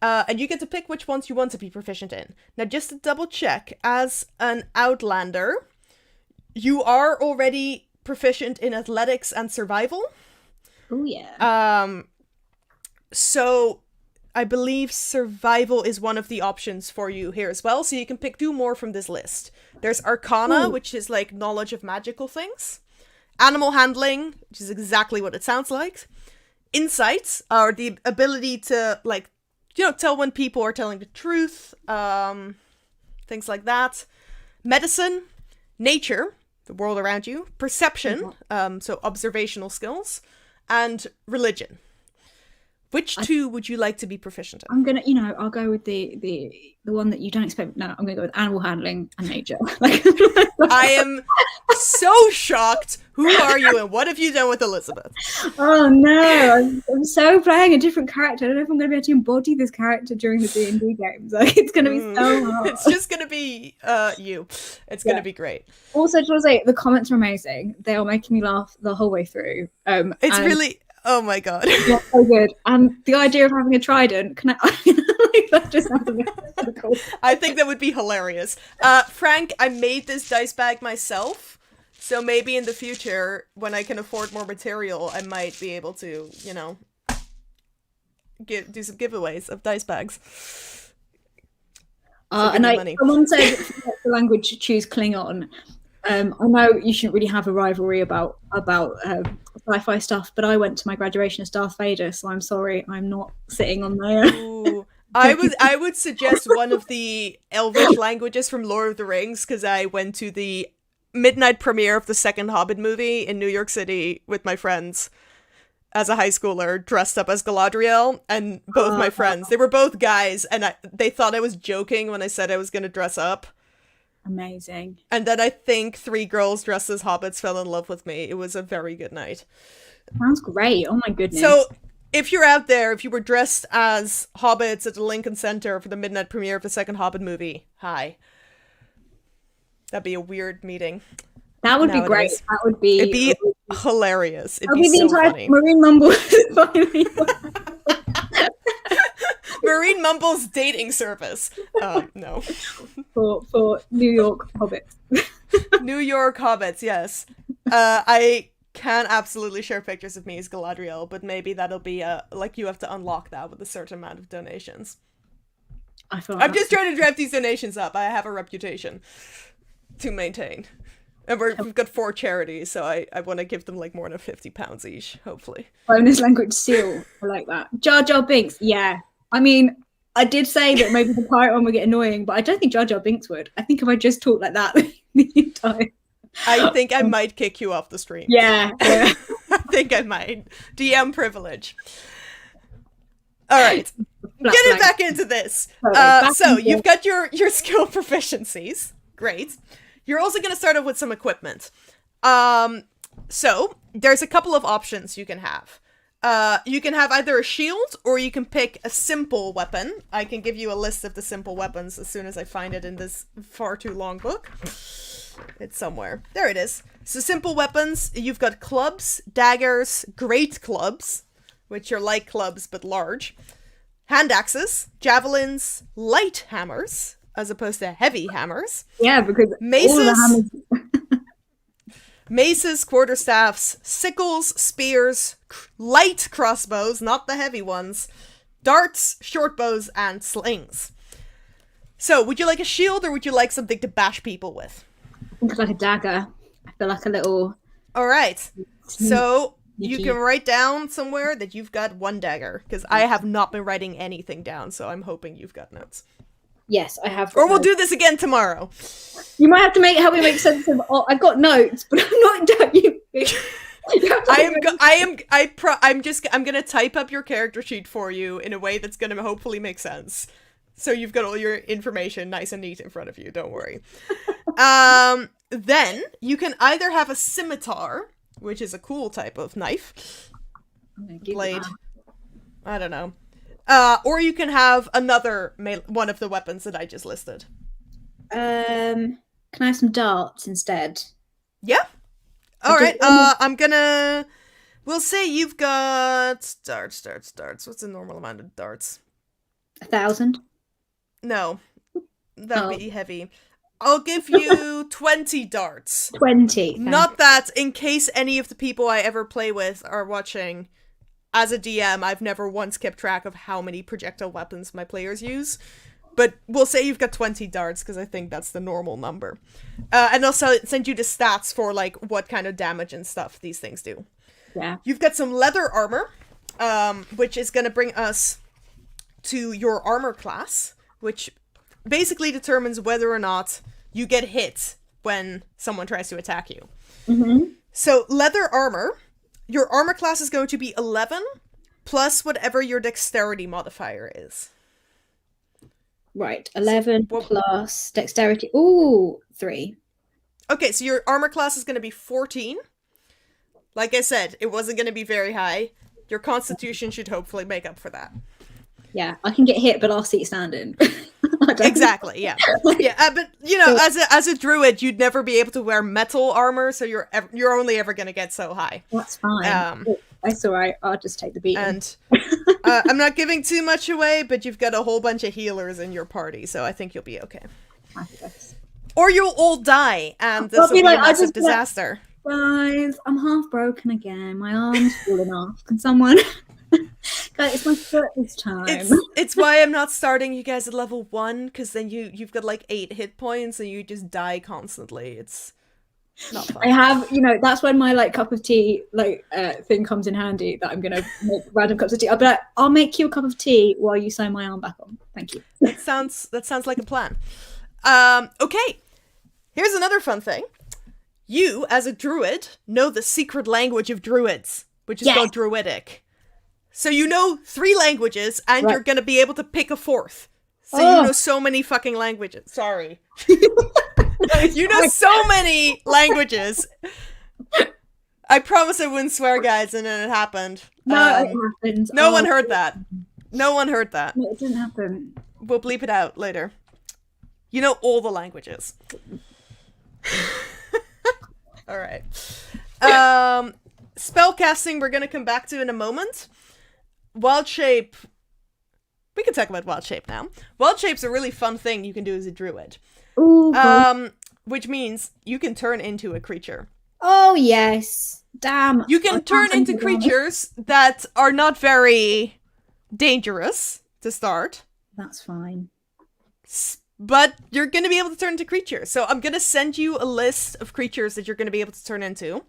And you get to pick which ones you want to be proficient in. Now, just to double check, as an outlander, you are already proficient in athletics and survival. Oh, yeah. So, I believe survival is one of the options for you here as well, so you can pick 2 more from this list. There's Arcana, which is like knowledge of magical things. Animal handling, which is exactly what it sounds like. Insights are the ability to, like, tell when people are telling the truth, things like that. Medicine, nature, the world around you. Perception, so observational skills. And religion. Which 2 would you like to be proficient in? I'm gonna, I'll go with the one that you don't expect. No, I'm gonna go with animal handling and nature. I am so shocked. Who are you and what have you done with Elizabeth? Oh no, I'm so playing a different character. I don't know if I'm gonna be able to embody this character during the D&D games. Like, it's gonna be so hard. It's just gonna be you. It's gonna be great. Also, just want to say the comments are amazing. They are making me laugh the whole way through. It's really. Oh my god. Yeah, so good. And the idea of having a trident, that just sounds really cool. I think that would be hilarious. Frank, I made this dice bag myself, so maybe in the future, when I can afford more material, I might be able to, do some giveaways of dice bags. Someone said the language, choose Klingon. I know you shouldn't really have a rivalry about sci-fi stuff, but I went to my graduation as Darth Vader, so I'm sorry, I'm not sitting on there. I would suggest one of the Elvish languages from Lord of the Rings, because I went to the midnight premiere of the second Hobbit movie in New York City with my friends as a high schooler, dressed up as Galadriel, and both my friends, they were both guys, and they thought I was joking when I said I was going to dress up. Amazing. And then I think 3 girls dressed as hobbits fell in love with me. It was a very good night. Sounds great. Oh my goodness. So if you're out there, if you were dressed as hobbits at the Lincoln Center for the midnight premiere of the second Hobbit movie, hi. That'd be a weird meeting. That would be great. That would be... It'd be hilarious. It'd be so funny. Marine Mumble. Marine Mumble's dating service. No. For New York hobbits. New York hobbits, yes. I can absolutely share pictures of me as Galadriel, but maybe that'll be you have to unlock that with a certain amount of donations. I'm just trying to drive these donations up. I have a reputation to maintain. And we've got 4 charities, so I want to give them like more than £50 each, hopefully. Bonus language seal. I like that. Jar Jar Binks. Yeah. I mean, I did say that maybe the pirate one would get annoying, but I don't think Jar Jar Binks would. I think if I just talked like that the entire... I think I might kick you off the stream. Yeah. I think I might. DM privilege. All right. Getting back into this. So you've got your skill proficiencies. Great. You're also going to start off with some equipment. So there's a couple of options you can have. You can have either a shield or you can pick a simple weapon. I can give you a list of the simple weapons as soon as I find it in this far too long book. It's somewhere. There it is. So simple weapons, you've got clubs, daggers, great clubs, which are like clubs but large, hand axes, javelins, light hammers, as opposed to heavy hammers. Yeah, because maces, maces, quarterstaffs, sickles, spears, light crossbows, not the heavy ones, darts, short bows, and slings. So, would you like a shield or would you like something to bash people with? I think it's like a dagger. I feel like a little... All right. So, you can write down somewhere that you've got 1 dagger, because I have not been writing anything down, so I'm hoping you've got notes. Yes, I have. Or we'll do this again tomorrow. You might have to help me make sense of. Oh, I've got notes, but I'm not done. I'm gonna type up your character sheet for you in a way that's gonna hopefully make sense. So you've got all your information nice and neat in front of you. Don't worry. Then you can either have a scimitar, which is a cool type of knife, blade. I don't know. Or you can have another one of the weapons that I just listed. Can I have some darts instead? Yeah. All right. We'll say you've got darts. What's the normal amount of darts? 1,000. No, that'd be heavy. I'll give you 20 darts. 20. Not that, in case any of the people I ever play with are watching, as a DM, I've never once kept track of how many projectile weapons my players use. But we'll say you've got 20 darts, because I think that's the normal number. And I'll send you the stats for, like, what kind of damage and stuff these things do. Yeah. You've got some leather armor, which is going to bring us to your armor class, which basically determines whether or not you get hit when someone tries to attack you. Mm-hmm. So, leather armor, your armor class is going to be 11, plus whatever your dexterity modifier is. Right, 11 plus dexterity. Ooh, 3. Okay, so your armor class is going to be 14. Like I said, it wasn't going to be very high. Your constitution should hopefully make up for that. Yeah, I can get hit, but I'll see it standing. Exactly, yeah. Yeah, but, you know, as a druid, you'd never be able to wear metal armor, so you're only ever going to get so high. That's fine. That's all right. I'll just take the beating. And I'm not giving too much away, but you've got a whole bunch of healers in your party, so I think you'll be okay. Or you'll all die, and this will be a massive disaster. Guys, I'm half broken again. My arm's falling off. Can someone... Guys, it's my foot this time. It's why I'm not starting you guys at level 1, because then you've got like 8 hit points, and you just die constantly. It's... not fun. I have, you know, that's when my like cup of tea thing comes in handy, that I'm gonna make random cups of tea. I'll be like, I'll make you a cup of tea while you sew my arm back on. Thank you. That sounds like a plan. Okay. Here's another fun thing. You, as a druid, know the secret language of druids, which is called Druidic. So you know 3 languages, and you're gonna be able to pick a 4th. So you know so many fucking languages. Sorry. You know so many languages. I promise I wouldn't swear, guys, and then it happened. No, it happened. No one heard that. No one heard that. No, it didn't happen. We'll bleep it out later. You know all the languages. All right. Spellcasting we're going to come back to in a moment. Wild Shape. We can talk about Wild Shape now. Wild Shape's a really fun thing you can do as a druid. Ooh, Which means you can turn into a creature. Oh, yes. Damn. You can turn into creatures that are not very dangerous to start. That's fine. But you're going to be able to turn into creatures. So I'm going to send you a list of creatures that you're going to be able to turn into.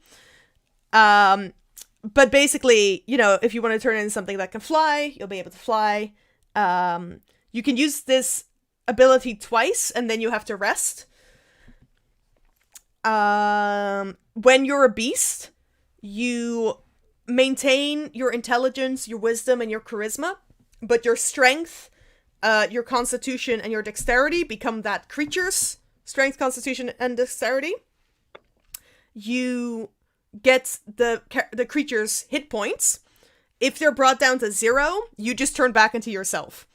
But basically, you know, if you want to turn into something that can fly, you'll be able to fly. You can use this ability twice, and then you have to rest. When you're a beast, you maintain your intelligence, your wisdom, and your charisma, but your strength, your constitution, and your dexterity become that creature's strength, constitution, and dexterity. You get the creature's hit points. If they're brought down to 0, you just turn back into yourself.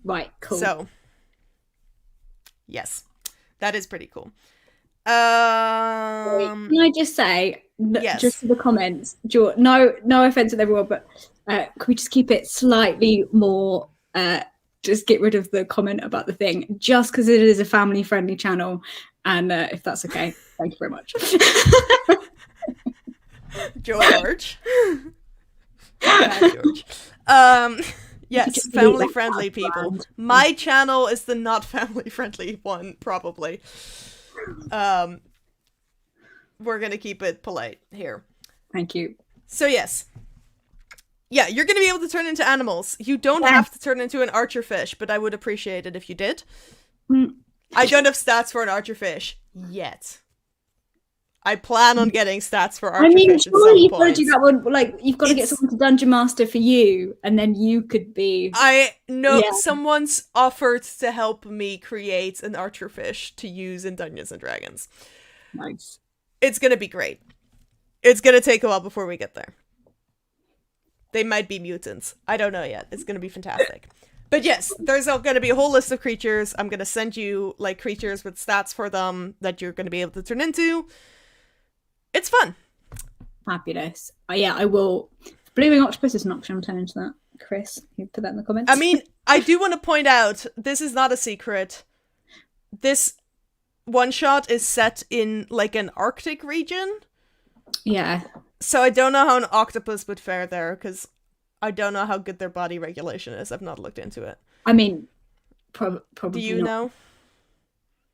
Right, cool. So, yes, that is pretty cool. Can I just say, yes. just for the comments, no offense to everyone, but can we just keep it slightly more, just get rid of the comment about the thing, just because it is a family-friendly channel, and if that's okay, thank you very much. George. Yeah, George. Yes, family-friendly people. My channel is the not family-friendly one, probably. We're gonna keep it polite here. Thank you. So yes. Yeah, you're gonna be able to turn into animals. You don't have to turn into an archerfish, but I would appreciate it if you did. I don't have stats for an archerfish yet. I plan on getting stats for archerfish. I mean, surely you've got to do that one. Like, you've got to get someone to dungeon master for you, and then you could be. I know someone's offered to help me create an archerfish to use in Dungeons and Dragons. Nice. It's gonna be great. It's gonna take a while before we get there. They might be mutants. I don't know yet. It's gonna be fantastic. But yes, there's gonna be a whole list of creatures. I'm gonna send you like creatures with stats for them that you're gonna be able to turn into. It's fun. Fabulous. Yeah, I will. Blooming octopus is an option. I'm turning to that. Chris, you put that in the comments. I mean, I do want to point out, this is not a secret. This one shot is set in like an Arctic region. Yeah. So I don't know how an octopus would fare there, because I don't know how good their body regulation is. I've not looked into it. I mean, probably. Do you know?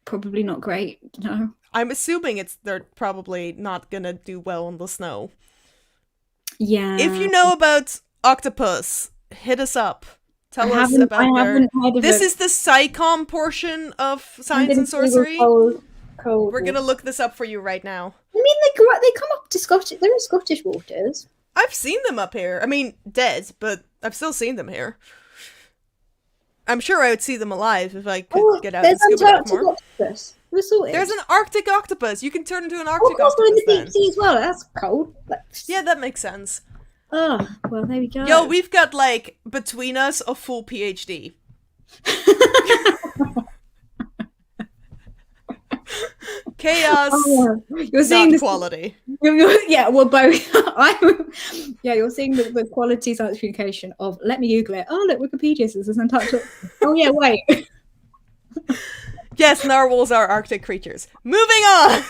Probably not great. No. I'm assuming they're probably not gonna do well in the snow. Yeah. If you know about octopus, hit us up. Tell us about This is the Psycom portion of Science and Sorcery. Cold We're gonna look this up for you right now. I mean, they come up to Scottish. They're in Scottish waters. I've seen them up here. I mean, dead, but I've still seen them here. I'm sure I would see them alive if I could get out and scuba dive more. Octopus. There's an Arctic octopus. You can turn into an Arctic octopus in the deep sea as well. That's cold. Yeah, that makes sense. Oh, well, there we go. Yo, we've got, like, between us, a full PhD. Chaos, you're seeing not quality. Yeah, well, both. You're seeing the quality science communication of, let me Google it. Oh, look, Wikipedia says there's Untitled. Oh, yeah, wait. Yes, narwhals are Arctic creatures. Moving on!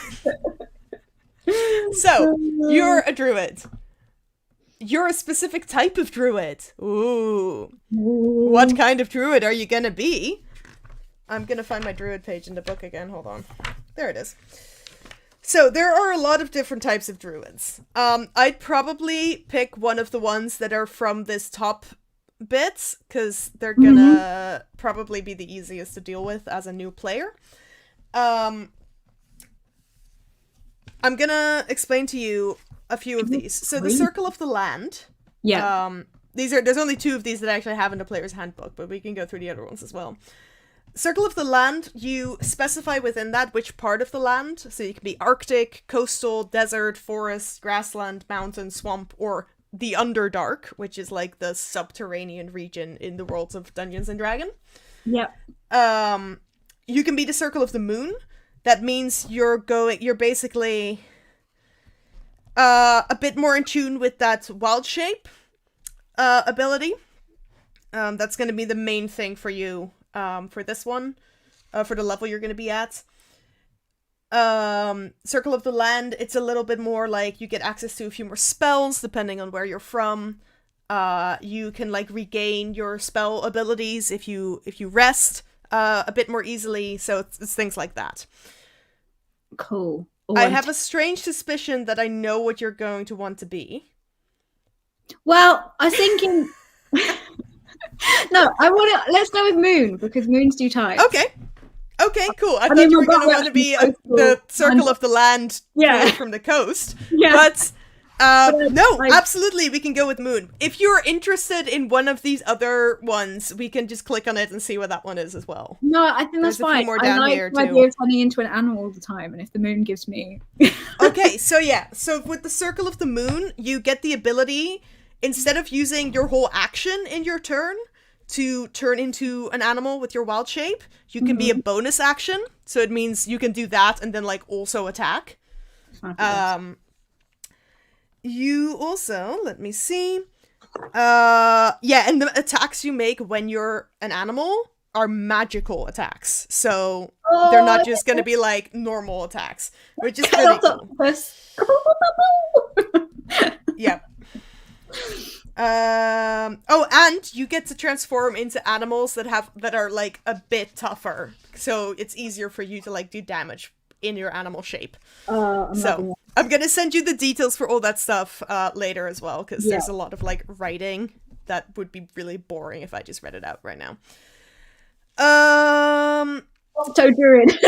So, you're a druid. You're a specific type of druid. Ooh. What kind of druid are you gonna be? I'm gonna find my druid page in the book again. Hold on. There it is. So, there are a lot of different types of druids. I'd probably pick one of the ones that are from this top bit, because they're gonna probably be the easiest to deal with as a new player. I'm gonna explain to you a few of these. So the Circle of the Land. Yeah. There's only 2 of these that I actually have in the player's handbook, but we can go through the other ones as well. Circle of the Land, you specify within that which part of the land. So you can be Arctic, coastal, desert, forest, grassland, mountain, swamp, or the Underdark, which is like the subterranean region in the worlds of Dungeons and Dragons. Yep. You can be the Circle of the Moon. That means you're basically a bit more in tune with that wild shape ability. That's going to be the main thing for you for this one, for the level you're going to be at. Circle of the Land, it's a little bit more like you get access to a few more spells depending on where you're from. You can like regain your spell abilities if you rest a bit more easily, so it's things like that. Cool. I have a strange suspicion that I know what you're going to want to be. Well, I was thinking no, let's go with Moon, because Moon's two types. Okay, cool. I thought you were going to want to be the Circle of the Land from the coast. Yeah. But no, absolutely, we can go with Moon. If you're interested in one of these other ones, we can just click on it and see what that one is as well. No, I think that's fine. More down here the idea of turning into an animal all the time, and if the Moon gives me... Okay, so yeah. So with the Circle of the Moon, you get the ability, instead of using your whole action in your turn to turn into an animal with your wild shape, you can be a bonus action. So it means you can do that and then like also attack. You also, let me see. And the attacks you make when you're an animal are magical attacks. So they're not just going to be like normal attacks, which is pretty cool. Yep. And you get to transform into animals that are like a bit tougher, so it's easier for you to like do damage in your animal shape. I'm gonna send you the details for all that stuff later as well, because there's a lot of like writing that would be really boring if I just read it out right now. Druid.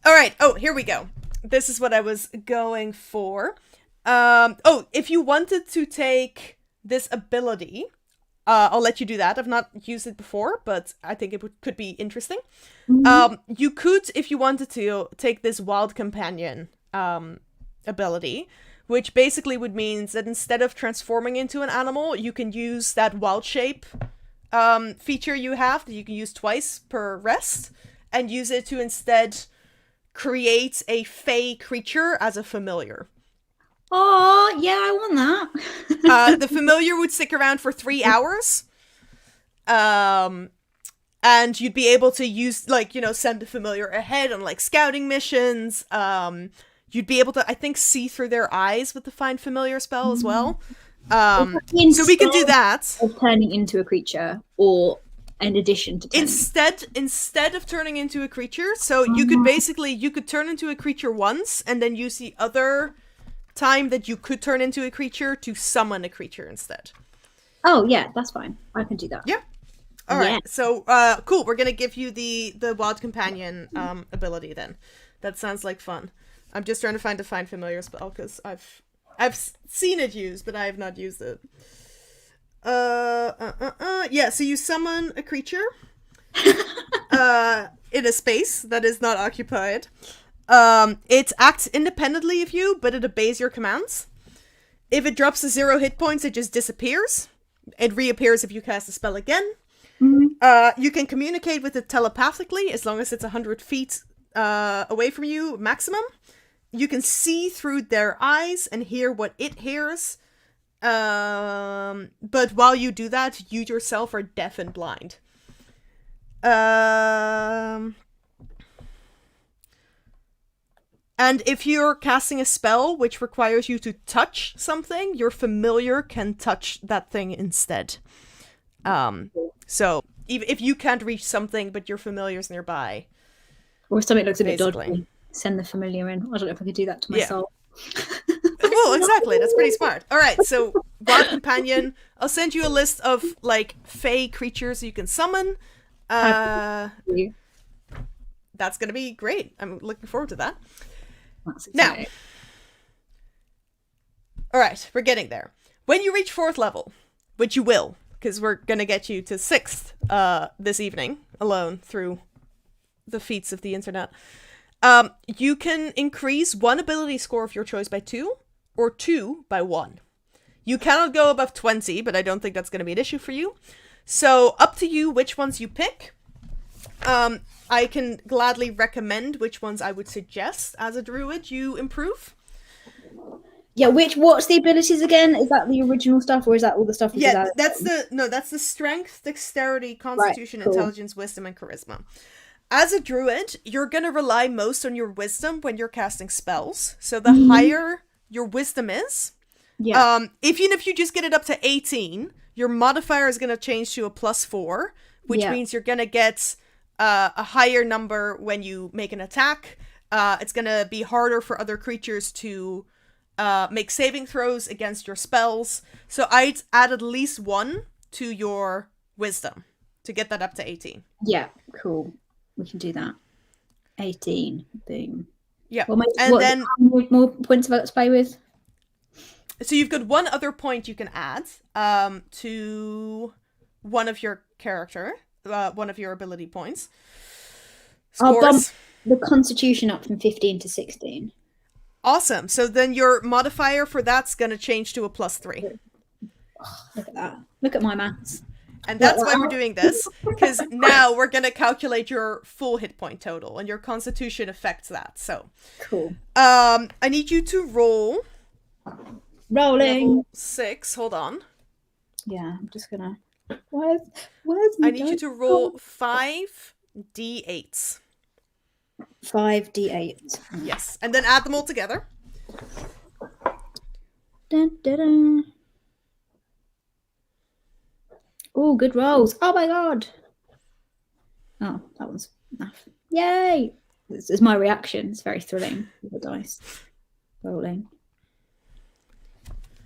All right. Oh, here we go. This is what I was going for. If you wanted to take this ability, I'll let you do that. I've not used it before, but I think it could be interesting. You could, if you wanted to, take this Wild Companion ability, which basically would mean that instead of transforming into an animal, you can use that wild shape feature you have that you can use twice per rest, and use it to instead create a fey creature as a familiar. Oh, yeah, I want that. The familiar would stick around for 3 hours. And you'd be able to use, like, send the familiar ahead on, like, scouting missions. you'd be able to, I think, see through their eyes with the Find Familiar spell as well. So we can do that. Of turning into a creature, or in addition to instead of turning into a creature, so you could turn into a creature once, and then use the other time that you could turn into a creature to summon a creature instead. Oh yeah, that's fine. I can do that. Yeah. All right. So cool. We're gonna give you the Wild Companion ability then. That sounds like fun. I'm just trying to find a Find Familiar spell because I've seen it used, but I have not used it. Yeah, so you summon a creature in a space that is not occupied. It acts independently of you, but it obeys your commands. If it drops to 0 hit points, it just disappears. It reappears if you cast a spell again. You can communicate with it telepathically as long as it's 100 feet away from you maximum. You can see through their eyes and hear what it hears. But while you do that, you yourself are deaf and blind. And if you're casting a spell which requires you to touch something, your familiar can touch that thing instead. So if you can't reach something but your familiar's nearby, or something looks a bit dodgy, send the familiar in. I don't know if I could do that to myself. Well, exactly. That's pretty smart. All right, so Wild Companion. I'll send you a list of like fey creatures you can summon. That's gonna be great. I'm looking forward to that. Now, all right, we're getting there. When you reach 4th level, which you will, because we're gonna get you to 6th this evening alone through the feats of the internet. You can increase one ability score of your choice by 2, or 2 by 1. You cannot go above 20, but I don't think that's going to be an issue for you. So, up to you which ones you pick. I can gladly recommend which ones I would suggest as a druid you improve. Yeah, what's the abilities again? Is that the original stuff, or is that all the stuff? Yeah, that's the strength, dexterity, constitution, intelligence, wisdom, and charisma. As a druid, you're going to rely most on your wisdom when you're casting spells. So the higher your wisdom is, even if you just get it up to 18, your modifier is going to change to a +4, which means you're going to get a higher number when you make an attack. It's going to be harder for other creatures to make saving throws against your spells. So I'd add at least 1 to your wisdom to get that up to 18. Yeah, cool. We can do that. 18. Boom. Yeah. How many more points have I got to play with? So you've got 1 other point you can add to one of your character, one of your ability points. Scores. I'll bump the constitution up from 15 to 16. Awesome. So then your modifier for that's going to change to a +3. Oh, look at that. Look at my maths. And that's why we're doing this, because now we're going to calculate your full hit point total, and your constitution affects that. So, cool. I need you to roll. Rolling. Level 6. Hold on. Yeah, I'm just gonna. Where's my I need you to roll 5 d8s. 5 d8. Yes, and then add them all together. Dun, dun, dun. Oh, good rolls. Oh my god. Oh, that one's enough. Yay. This is my reaction. It's very thrilling with the dice. Rolling.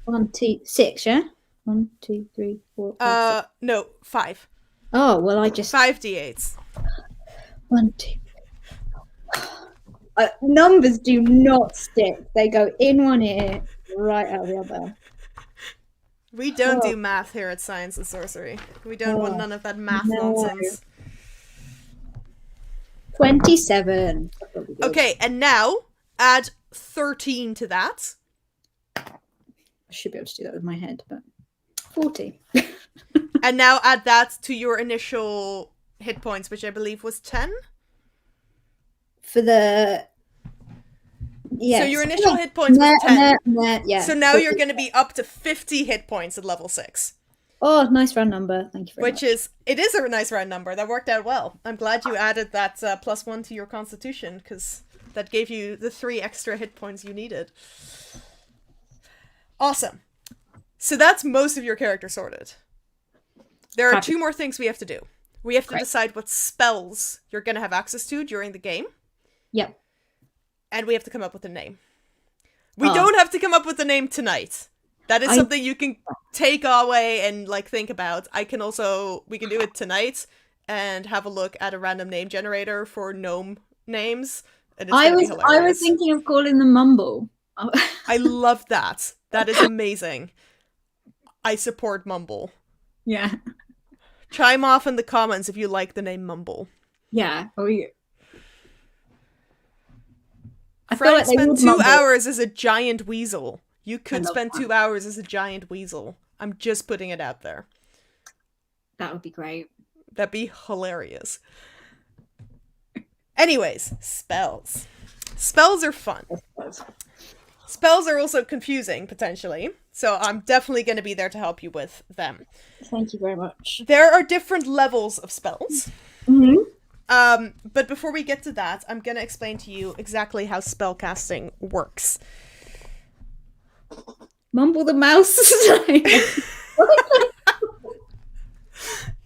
1, 2, 6, yeah? 1, 2, 3, 4, 5, 6. No, 5. Oh, well, I just... 5 d8s. 1, 2... numbers do not stick. They go in one ear, right out the other. We don't do math here at Science and Sorcery. We don't want none of that math nonsense. 27. Okay, and now add 13 to that. I should be able to do that with my head, but 40. And now add that to your initial hit points, which I believe was 10. For the... Yes. So your initial hit points was 10. Yeah. So now you're going to be up to 50 hit points at level 6. Oh, nice round number. Thank you very much. It is a nice round number. That worked out well. I'm glad you added that +1 to your constitution, because that gave you the 3 extra hit points you needed. Awesome. So that's most of your character sorted. There are 2 more things we have to do. We have to decide what spells you're going to have access to during the game. Yep. And we have to come up with a name. We don't have to come up with a name tonight. That is something you can take away and like think about. We can do it tonight and have a look at a random name generator for gnome names. And I was thinking of calling them Mumble. I love that. That is amazing. I support Mumble. Yeah. Chime off in the comments if you like the name Mumble. Yeah. Oh, yeah. Frank spent 2 hours as a giant weasel. You could spend 2 hours as a giant weasel. I'm just putting it out there. That would be great. That'd be hilarious. Anyways, spells. Spells are fun. Spells are also confusing, potentially. So I'm definitely going to be there to help you with them. Thank you very much. There are different levels of spells. Mm-hmm. But before we get to that, I'm going to explain to you exactly how spellcasting works. Mumble the Mouse.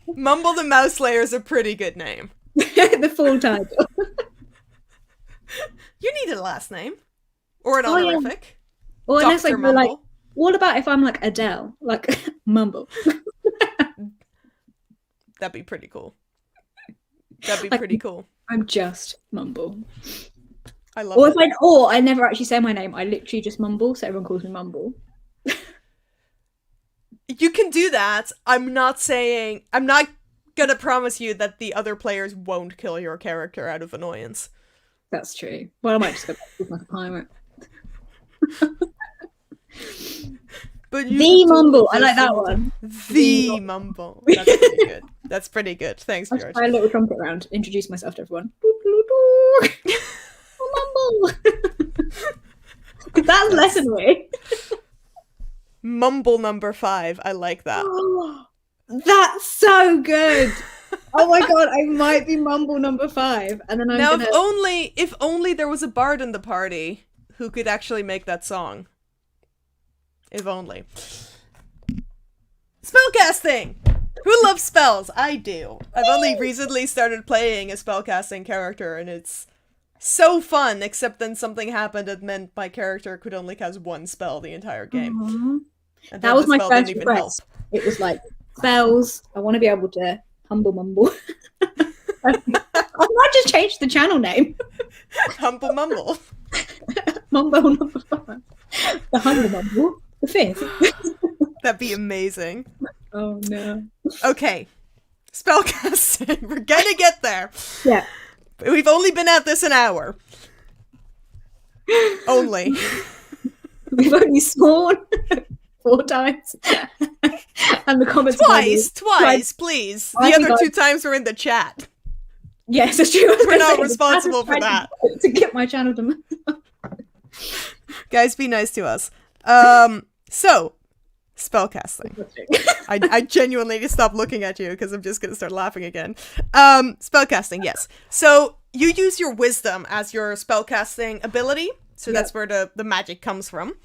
Mumble the Mouse Slayer is a pretty good name. The full title. You need a last name. Or an honorific. Yeah. Or unless Dr. like, Mumble. like, what about if I'm like Adele? Like, Mumble. That'd be pretty cool. That'd be pretty cool. I'm just Mumble. I love it. Or I never actually say my name. I literally just mumble, so everyone calls me Mumble. You can do that. I'm not gonna promise you that the other players won't kill your character out of annoyance. That's true. Well, I might just go back to my pirate. But the Mumble. I like that one. The Mumble. That's pretty good. That's pretty good. Thanks, George. I'll try a little trumpet round. Introduce myself to everyone. Mumble. That's legendary. Mumble number 5. I like that. That's so good. Oh my god, I might be Mumble number 5, and then if only there was a bard in the party who could actually make that song. If only. Spellcasting! Who loves spells? I do. I've only recently started playing a spellcasting character, and it's so fun, except then something happened that meant my character could only cast 1 spell the entire game. Mm-hmm. And that was my first request. It was like, spells, I want to be able to humble mumble. I might just change the channel name. Humble Mumble. Mumble number 5. The Humble Mumble. The 5th. That'd be amazing. Oh no. Okay. Spellcasting. We're gonna get there. Yeah. We've only been at this an hour. Only. We've only sworn 4 times. And the comments Twice, please. The other 2 times were in the chat. Yes, it's true. We're not responsible for that. To get my channel to Guys, be nice to us. So, spellcasting. I genuinely need to stop looking at you because I'm just going to start laughing again. Spellcasting, yes. So, you use your wisdom as your spellcasting ability. So that's where the magic comes from.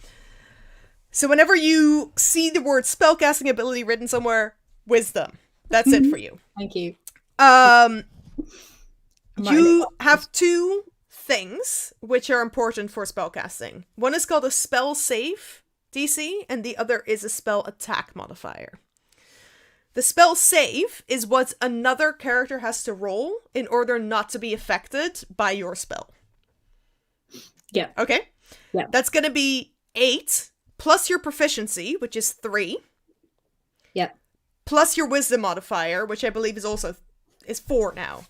So whenever you see the word spellcasting ability written somewhere, wisdom. That's it for you. Thank you. You have 2 things which are important for spellcasting. One is called a spell save DC, and the other is a spell attack modifier. The spell save is what another character has to roll in order not to be affected by your spell. Yeah. Okay? Yeah. That's going to be 8 plus your proficiency, which is 3. Yeah. Plus your wisdom modifier, which I believe is 4 now.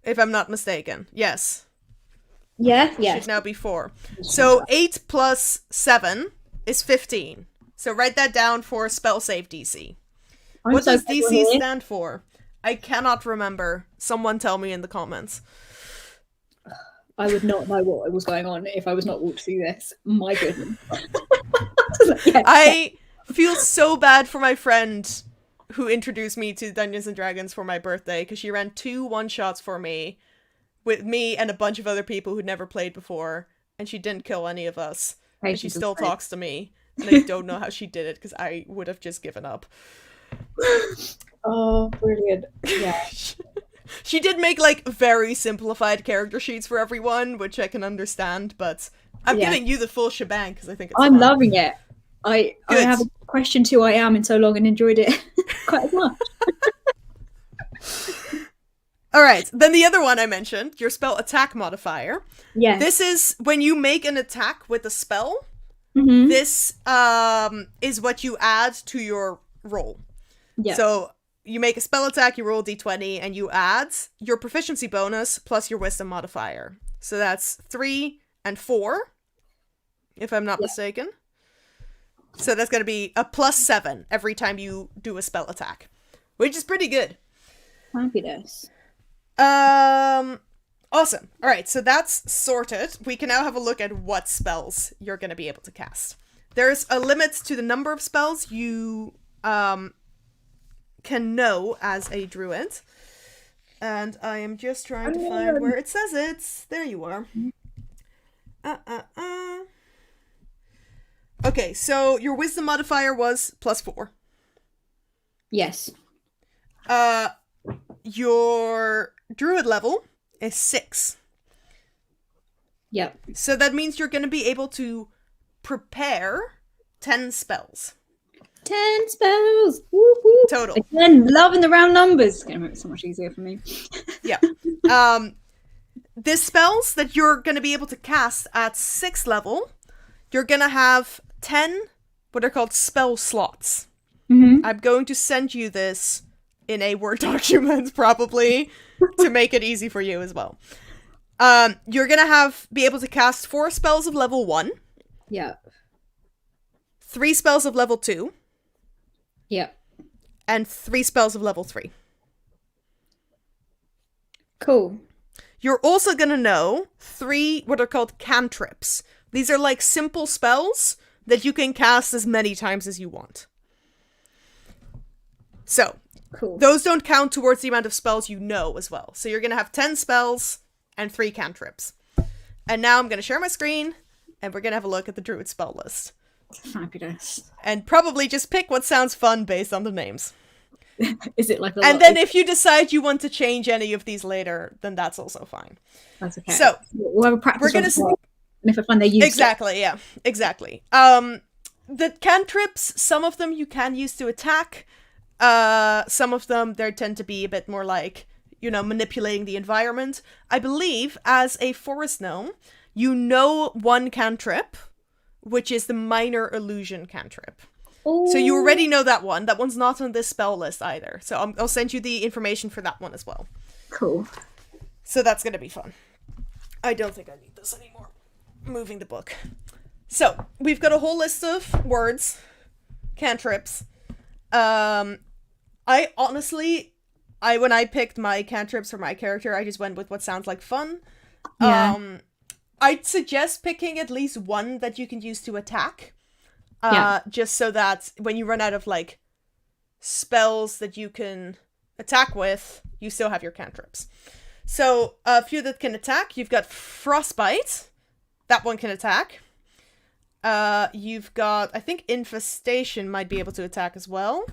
If I'm not mistaken. Yes. Yeah, yeah. Should now be 4. So 8 plus 7 is 15. So write that down for spell save DC. What does DC stand for? I cannot remember. Someone tell me in the comments. I would not know what was going on if I was not walked through this. My goodness. I feel so bad for my friend who introduced me to Dungeons and Dragons for my birthday, because she ran 2 one-shots for me with me and a bunch of other people who'd never played before, and she didn't kill any of us. And she still talks to me, and I don't know how she did it, because I would have just given up. Oh, brilliant. Yeah. She did make, like, very simplified character sheets for everyone, which I can understand, but I'm giving you the full shebang, because I think it's I'm fun. loving it. I haven't questioned who I am in so long and enjoyed it quite as much. Alright, then the other one I mentioned, your spell attack modifier. Yes. This is when you make an attack with a spell, Mm-hmm. this is what you add to your roll. Yeah. So you make a spell attack, you roll a d20, and you add your proficiency bonus plus your wisdom modifier. So that's 3 and 4, if I'm not mistaken. So that's going to be a +7 every time you do a spell attack, which is pretty good. Fabulous. Awesome. All right, so that's sorted. We can now have a look at what spells you're going to be able to cast. There's a limit to the number of spells you can know as a druid. And I am just trying to find where it says it. There you are. Okay, so your wisdom modifier was +4. Yes. Your druid level is 6. Yep. So that means you're going to be able to prepare 10 spells. 10 spells! Woo, woo. Total. Again, loving the round numbers. It's going to make it so much easier for me. Yeah. The spells that you're going to be able to cast at 6th level, you're going to have 10 what are called spell slots. Mm-hmm. I'm going to send you this in a Word document, probably, to make it easy for you as well. You're going to be able to cast 4 spells of level 1. Yeah. 3 spells of level 2. Yeah. And 3 spells of level 3. Cool. You're also going to know 3 what are called cantrips. These are like simple spells that you can cast as many times as you want. So, cool. Those don't count towards the amount of spells you know as well. So you're going to have 10 spells and 3 cantrips. And now I'm going to share my screen, and we're going to have a look at the Druid spell list. Fabulous. And probably just pick what sounds fun based on the names. Is it like a And then if you decide you want to change any of these later, then that's also fine. That's okay. So, we'll have a practice. We're going to... And if I find they're used. Exactly, yeah. Exactly. The cantrips, some of them you can use to attack. Some of them, they tend to be a bit more like, manipulating the environment. I believe, as a forest gnome, you know one cantrip, which is the minor illusion cantrip. Ooh. So you already know that one. That one's not on this spell list either. So I'll send you the information for that one as well. Cool. So that's going to be fun. I don't think I need this anymore. Moving the book. So, we've got a whole list of words, cantrips. I honestly, when I picked my cantrips for my character, I just went with what sounds like fun. Yeah. I'd suggest picking at least one that you can use to attack. Just so that when you run out of, like, spells that you can attack with, you still have your cantrips. So, a few that can attack. You've got Frostbite. That one can attack. You've got, I think Infestation might be able to attack as well.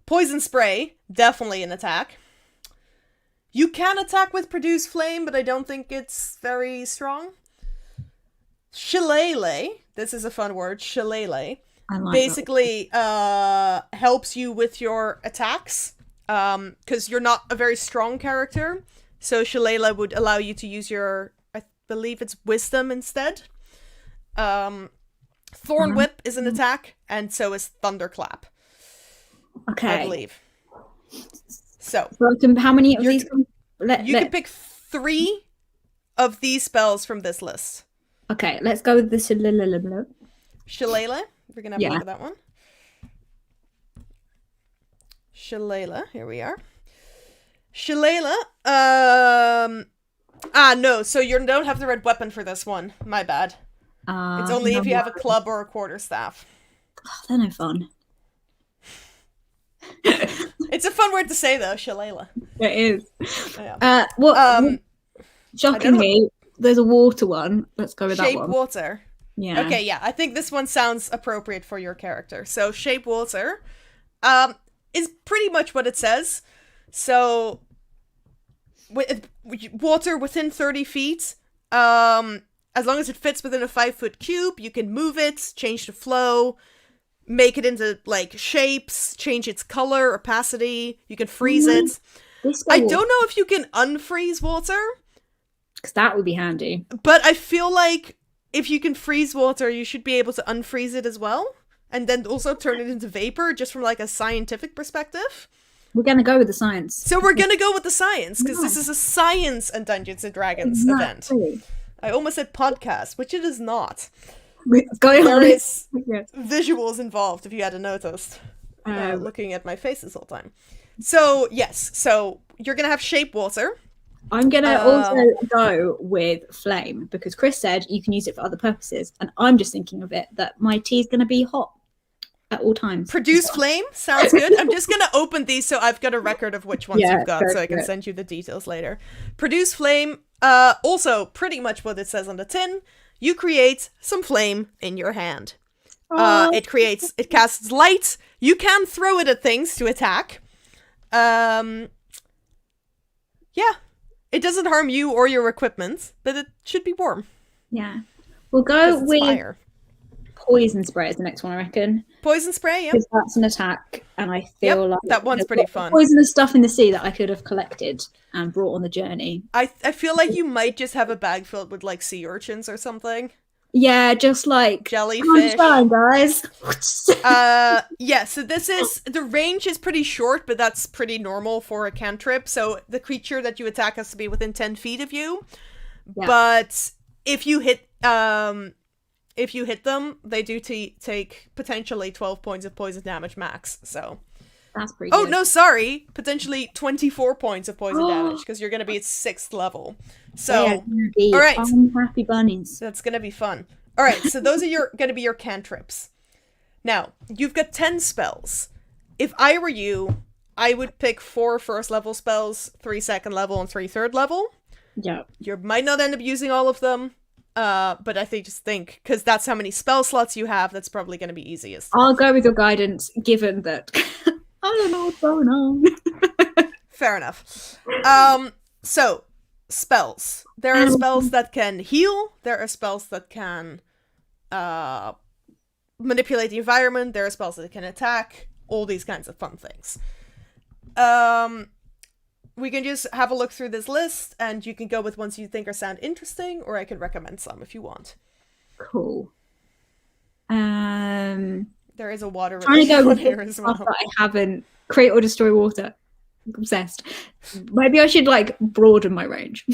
Poison Spray, definitely an attack. You can attack with Produce Flame, but I don't think it's very strong. Shillelagh, this is a fun word, Shillelagh, basically helps you with your attacks, because you're not a very strong character, so Shillelagh would allow you to use your, I believe it's Wisdom instead. Thorn Whip is an attack, and so is Thunderclap. Okay. I believe. So how many of these? You can pick 3 of these spells from this list. Okay, let's go with the Shillelagh. Shillelagh. We're gonna have a look at that one. Shillelagh. Here we are. Shillelagh. No. So you don't have the red weapon for this one. My bad. It's only if you have a club or a quarterstaff. Oh, they're no fun. It's a fun word to say, though, Shillelagh. It is. Yeah. Shockingly, there's a water one. Let's go with that Shape one. water. Yeah. Okay, yeah. I think this one sounds appropriate for your character. So shape water is pretty much what it says. So water within 30 feet. As long as it fits within a 5-foot cube, you can move it, change the flow, make it into like shapes, change its color, opacity. You can freeze it. I don't know if you can unfreeze water. Because that would be handy. But I feel like if you can freeze water, you should be able to unfreeze it as well. And then also turn it into vapor, just from like a scientific perspective. We're going to go with the science. So we're going to go with the science, because this is a science and Dungeons and Dragons event. I almost said podcast, which it is not. There is visuals involved, if you hadn't noticed. Looking at my face this whole time. So, yes. So, you're going to have shape water. I'm going to also go with flame, because Chris said you can use it for other purposes. And I'm just thinking of it that my tea is going to be hot at all times. Produce flame? Sounds good. I'm just going to open these so I've got a record of which ones you've got, so I can send you the details later. Produce flame. Also, pretty much what it says on the tin. You create some flame in your hand. It casts light. You can throw it at things to attack. Yeah. It doesn't harm you or your equipment, but it should be warm. Yeah. We'll go with fire. Poison spray is the next one, I reckon. Poison spray, yeah. Because that's an attack, and I feel like that one's pretty fun. Poisonous stuff in the sea that I could have collected and brought on the journey. I feel like you might just have a bag filled with like sea urchins or something. Yeah, just like jellyfish. Come on, guys. Yeah, so the range is pretty short, but that's pretty normal for a cantrip. So the creature that you attack has to be within 10 feet of you. Yeah. But if you hit them, they do take potentially 12 points of poison damage max. So that's pretty good. Oh, no, sorry. Potentially 24 points of poison damage, because you're going to be at 6th level. So, all right. Happy bunnies. That's going to be fun. All right, so those are going to be your cantrips. Now, you've got 10 spells. If I were you, I would pick 4 first level spells, 3 second level, and 3 third level. Yeah. You might not end up using all of them. But I think, because that's how many spell slots you have, that's probably going to be easiest. I'll go with your guidance, given that I don't know what's going on. Fair enough. So, spells. There are spells that can heal. There are spells that can manipulate the environment. There are spells that can attack. All these kinds of fun things. We can just have a look through this list, and you can go with ones you think sound interesting, or I can recommend some if you want. Cool. There is a water trying to go with here as well. That I haven't create or destroy water. I'm obsessed. Maybe I should like broaden my range.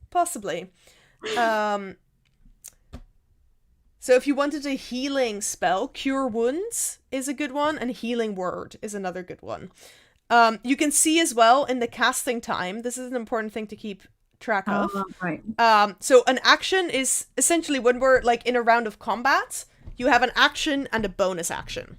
Possibly. So if you wanted a healing spell, Cure Wounds is a good one, and Healing Word is another good one. You can see as well in the casting time, this is an important thing to keep track of. Right. So an action is essentially when we're like in a round of combat, you have an action and a bonus action.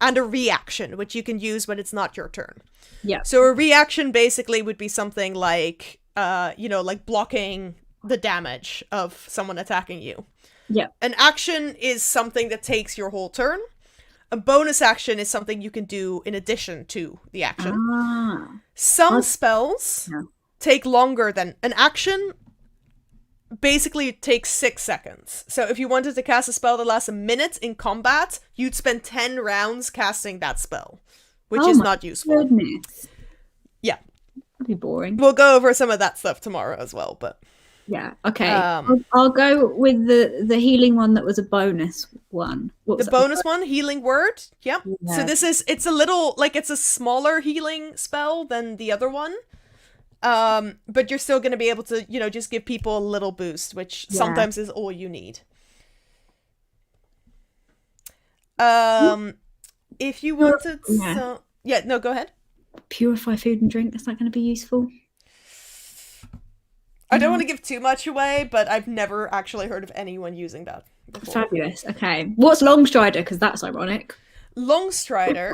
And a reaction, which you can use when it's not your turn. Yeah. So a reaction basically would be something like, like blocking the damage of someone attacking you. Yeah. An action is something that takes your whole turn. A bonus action is something you can do in addition to the action. Some spells take longer than an action. Basically, it takes 6 seconds. So if you wanted to cast a spell that lasts a minute in combat, you'd spend 10 rounds casting that spell, which is not useful. Goodness. Yeah. That'd be boring. We'll go over some of that stuff tomorrow as well, but... Yeah, okay. I'll go with the healing one that was a bonus one. The bonus one, Healing Word. Yep. Yeah. So it's a little, like, it's a smaller healing spell than the other one. But you're still going to be able to, just give people a little boost, which sometimes is all you need. If you wanted no, go ahead. Purify food and drink, is that going to be useful? I don't want to give too much away, but I've never actually heard of anyone using that before. Fabulous. Okay. What's Longstrider? Because that's ironic. Longstrider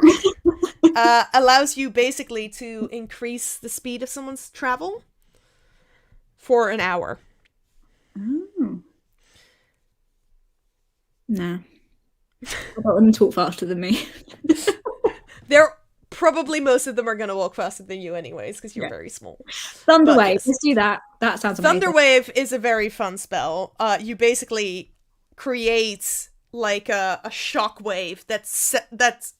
allows you basically to increase the speed of someone's travel. for an hour. Oh. Nah. I don't want them to talk faster than me. They're probably, most of them are going to walk faster than you anyways, because you're very small. Thunderwave, yes. Let's do that. That sounds amazing. Thunderwave is a very fun spell. You basically create like a shockwave that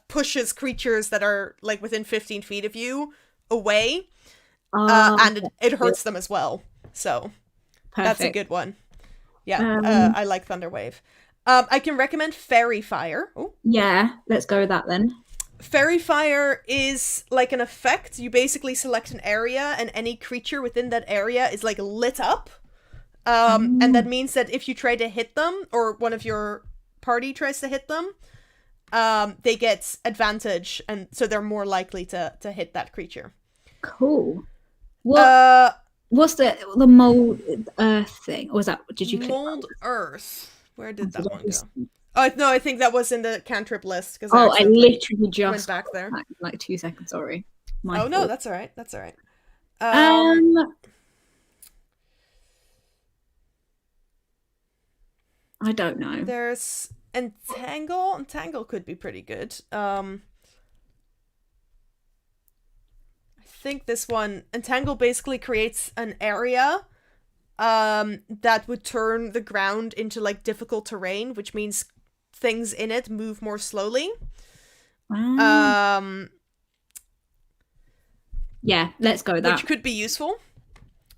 pushes creatures that are like within 15 feet of you away, and it hurts them as well. So that's a good one. Yeah, I like Thunderwave. I can recommend Fairy Fire. Ooh. Yeah, let's go with that then. Fairy Fire is like an effect. You basically select an area, and any creature within that area is like lit up. And that means that if you try to hit them, or one of your party tries to hit them, they get advantage, and so they're more likely to hit that creature. Cool. What's the mold earth thing? Or was that, did you click mold earth? Where did that one go? Oh no, I think that was in the cantrip list. I literally just went back there. Like 2 seconds. Sorry. No, that's all right. That's all right. I don't know. There's Entangle. Entangle could be pretty good. I think this one, Entangle, basically creates an area that would turn the ground into like difficult terrain, which means things in it move more slowly. Yeah, let's go with that. Which could be useful.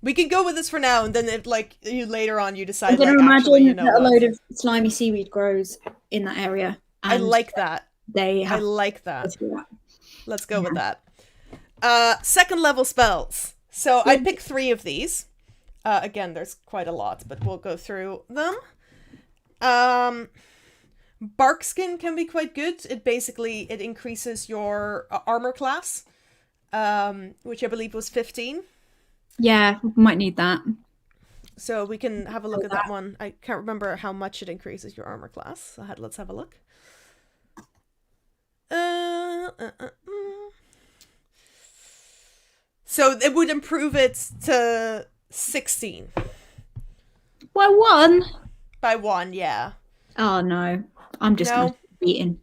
We can go with this for now, and then if like you later on you decide. I'm gonna imagine that a load of slimy seaweed grows in that area. I like that. I like that. Let's go with that. Second level spells. So I picked 3 of these. Again, there's quite a lot, but we'll go through them. Barkskin can be quite good. It increases your armor class, which I believe was 15. Yeah, we might need that. So we can have a look at that one. I can't remember how much it increases your armor class. So let's have a look. So it would improve it to 16. By 1? By 1, yeah. Oh no. I'm just gonna be beaten.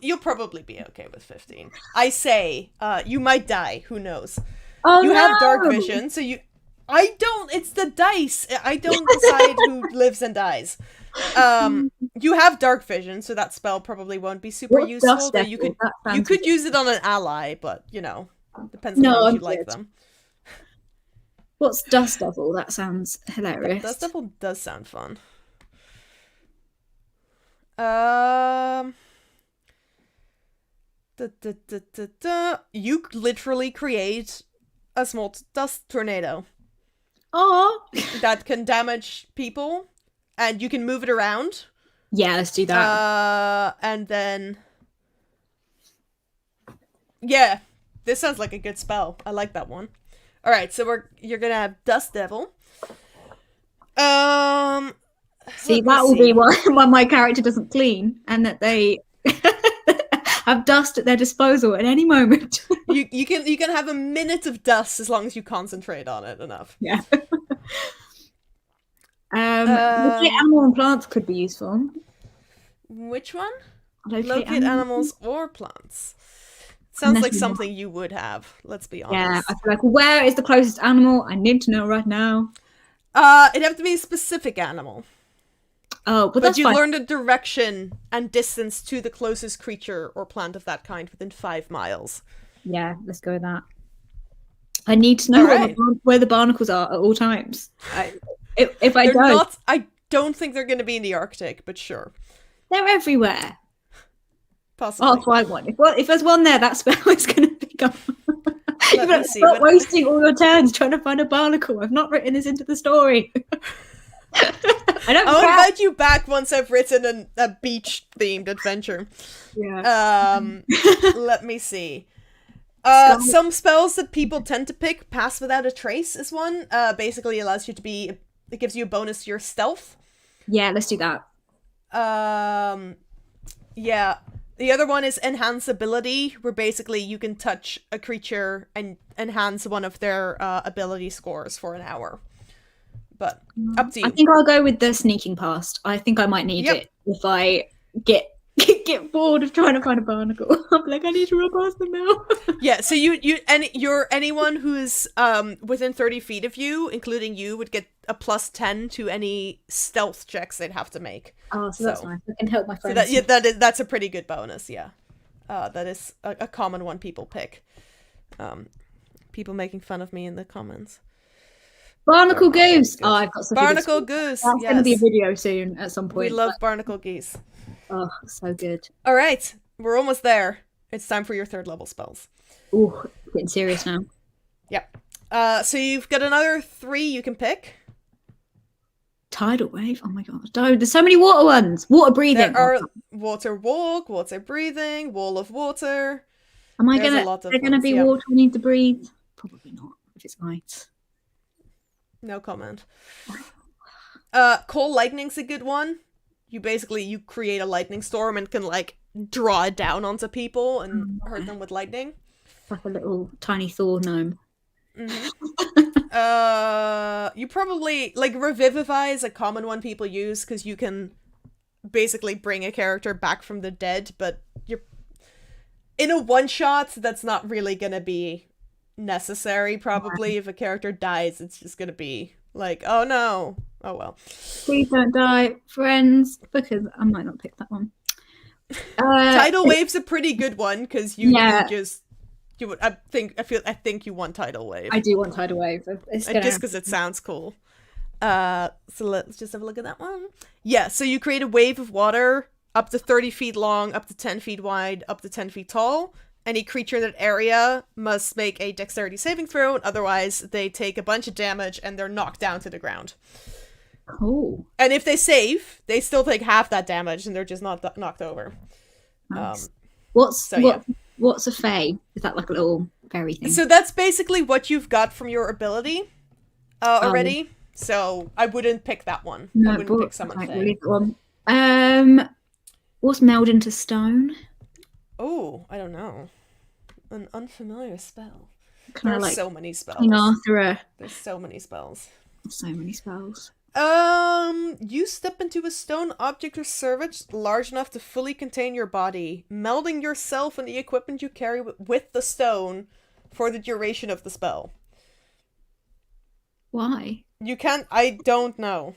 You'll probably be okay with 15. I say, you might die, who knows. Oh, you have dark vision, so it's the dice. I don't decide who lives and dies. You have dark vision, so that spell probably won't be super useful. But you could use it on an ally, but depends on how you like them. What's Dust Devil? That sounds hilarious. Dust Devil does sound fun. You literally create a small dust tornado. Oh, that can damage people, and you can move it around. Yeah, let's do that. And then, yeah, this sounds like a good spell. I like that one. All right, so you're gonna have Dust Devil. See, that will be why my character doesn't clean, and that they have dust at their disposal at any moment. you can have a minute of dust as long as you concentrate on it enough. Yeah. Locate animal and plants could be useful. Which one? Locate animals or plants. Sounds like something you would have. Let's be honest. Yeah, I feel like, where is the closest animal? I need to know right now. It'd have to be a specific animal. Oh, but you learn the direction and distance to the closest creature or plant of that kind within 5 miles. Yeah, let's go with that. I need to know where the barnacles are at all times. If I don't, I don't think they're going to be in the Arctic, but sure, they're everywhere. Possibly. I'll try one. If there's one there, that spell is going to become. Stop wasting all your turns trying to find a barnacle. I've not written this into the story. I'll invite you back once I've written a beach-themed adventure. Yeah. Let me see. Some spells that people tend to pick, Pass Without a Trace is one. Basically allows you to be... It gives you a bonus to your stealth. Yeah, let's do that. Yeah. The other one is enhance ability, where basically you can touch a creature and enhance one of their ability scores for an hour. But up to you. I think I'll go with the sneaking past. I think I might need it if I get bored of trying to find a barnacle. I'm like, I need to run past them now. Yeah, so anyone who's within 30 feet of you, including you, would get a +10 to any stealth checks they'd have to make. Oh, so that's nice. I can help my friends. So that's a pretty good bonus, yeah. That is a common one people pick. People making fun of me in the comments. Barnacle goose! Oh, I've got Barnacle goose! That's going to be a video soon at some point. We love barnacle geese. Oh, so good. All right, we're almost there. It's time for your 3rd level spells. Ooh, getting serious now. Yep. So you've got another 3 you can pick. Tidal wave? Oh my god. Oh, there's so many water ones. Water breathing. There are water walk, water breathing, wall of water. Am I gonna be water I need to breathe? Probably not, if it's ice. No comment. Call lightning's a good one. You create a lightning storm and can like draw it down onto people and hurt them with lightning. Like a little tiny Thor gnome. You probably like revivify is a common one people use because you can basically bring a character back from the dead, but you're in a one-shot that's not really gonna be necessary. Probably if a character dies, it's just gonna be like, oh no, oh well. Please don't die, friends, because I might not pick that one. Tidal Wave's a pretty good one because I think you want Tidal Wave. I do want Tidal Wave. Just because it sounds cool. So let's just have a look at that one. Yeah, so you create a wave of water up to 30 feet long, up to 10 feet wide, up to 10 feet tall. Any creature in that area must make a dexterity saving throw, otherwise they take a bunch of damage and they're knocked down to the ground. Cool. And if they save, they still take half that damage and they're just not knocked over. Nice. What's a fae? Is that like a little fairy thing? So that's basically what you've got from your ability already. So I wouldn't pick that one. No, I wouldn't pick someone fae. What's meld into stone? Oh, I don't know. An unfamiliar spell. There are so many spells. There's so many spells. So many spells. You step into a stone object or surface large enough to fully contain your body, melding yourself and the equipment you carry with the stone for the duration of the spell. Why? You can't. I don't know.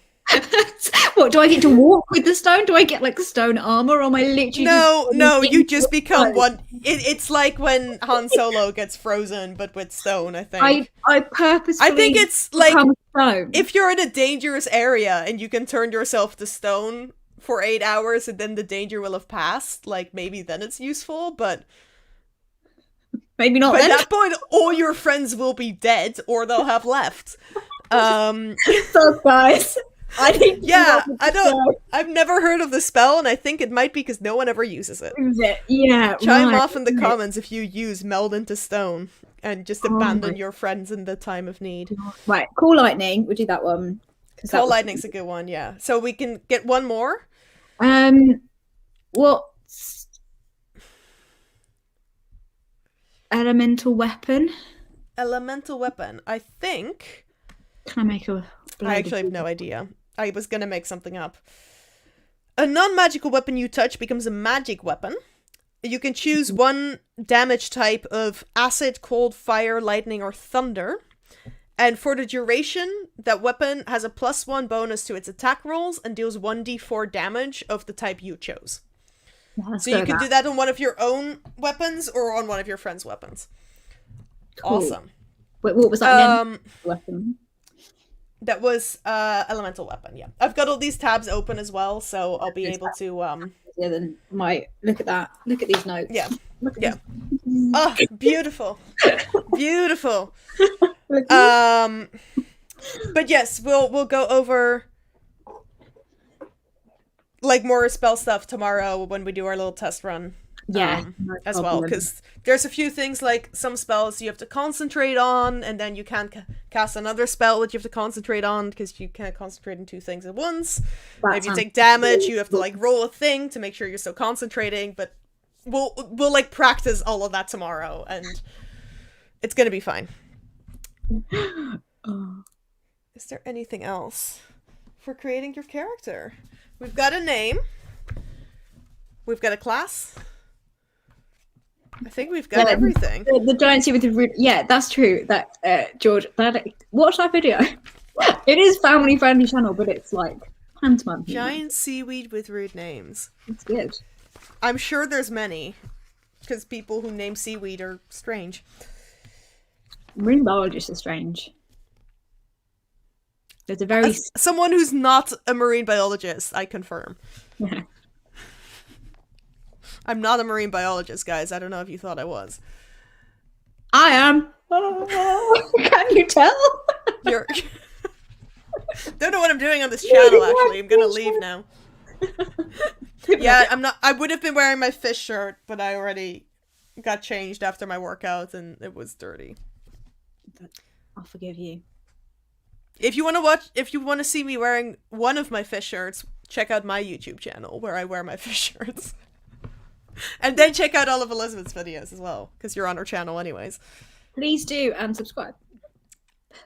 What, do I get to walk with the stone? Do I get like stone armor, or am I literally? No, you just become one. It's like when Han Solo gets frozen, but with stone. I think. I purposefully. I think it's like stone. If you're in a dangerous area and you can turn yourself to stone for 8 hours, and then the danger will have passed. Like maybe then it's useful, but maybe not. At that point, all your friends will be dead, or they'll have left. So guys. I've never heard of the spell, and I think it might be because no one ever uses it. Yeah. Chime off in the comments if you use meld into stone and just abandon your friends in the time of need. Right, Call Lightning. We'll do that one. Call Lightning's a good one, yeah. So we can get one more. What's elemental weapon? Elemental weapon. I think. Can I make a? I actually have no idea. I was gonna make something up. A non-magical weapon you touch becomes a magic weapon. You can choose one damage type of acid, cold, fire, lightning, or thunder. And for the duration, that weapon has a +1 bonus to its attack rolls and deals 1d4 damage of the type you chose. So you can do that on one of your own weapons or on one of your friends' weapons. Cool. Awesome. Wait, what was that weapon? That was elemental weapon, yeah. I've got all these tabs open as well, so I'll be able to Yeah, then look at that. Look at these notes. Yeah. Oh, beautiful. Beautiful. But yes, we'll go over like more spell stuff tomorrow when we do our little test run. As well, because there's a few things like some spells you have to concentrate on, and then you can't cast another spell that you have to concentrate on because you can't concentrate on 2 things at once. If you take damage, you have to like roll a thing to make sure you're still concentrating, but we'll like practice all of that tomorrow, and it's gonna be fine. Is there anything else for creating your character? We've got a name. We've got a class. I think we've got everything. The giant seaweed with the yeah, that's true. That George, watch that video. It is family friendly channel, but it's like pantomime. Giant seaweed with rude names. It's good. I'm sure there's many, because people who name seaweed are strange. Marine biologists are strange. There's a very As someone who's not a marine biologist, I confirm. Yeah. I'm not a marine biologist, guys. I don't know if you thought I was. I am. Can you tell? You're. Don't know what I'm doing on this channel. Actually, I'm gonna leave now. Yeah, I'm not. I would have been wearing my fish shirt, but I already got changed after my workout, and it was dirty. I'll forgive you. If you want to see me wearing one of my fish shirts, check out my YouTube channel where I wear my fish shirts. And then check out all of Elizabeth's videos as well, because you're on her channel anyways. Please do, and subscribe.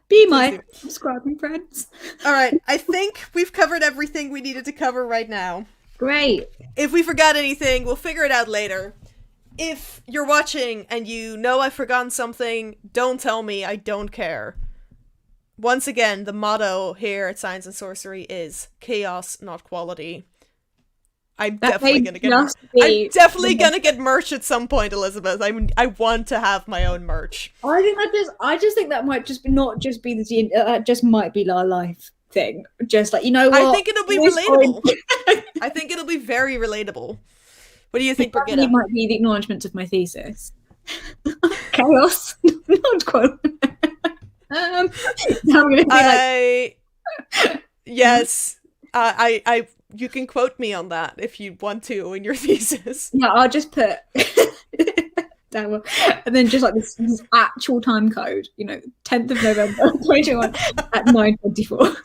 Be my subscribing friends. Alright, I think we've covered everything we needed to cover right now. Great. If we forgot anything, we'll figure it out later. If you're watching and you know I've forgotten something, don't tell me, I don't care. Once again, the motto here at Science and Sorcery is chaos, not quality. I'm definitely gonna get merch at some point, Elizabeth. I want to have my own merch. I just think that might just not just be the just might be our life thing. Just like, you know what? I think it'll be relatable. I think it'll be very relatable. What do you think, Brigitte? It might be the acknowledgement of my thesis. Chaos, not quality. I'm gonna be yes. You can quote me on that if you want to in your thesis. Yeah, I'll just put Dagmar, and then just like this actual time code, 10th of November 2021 at 9:24.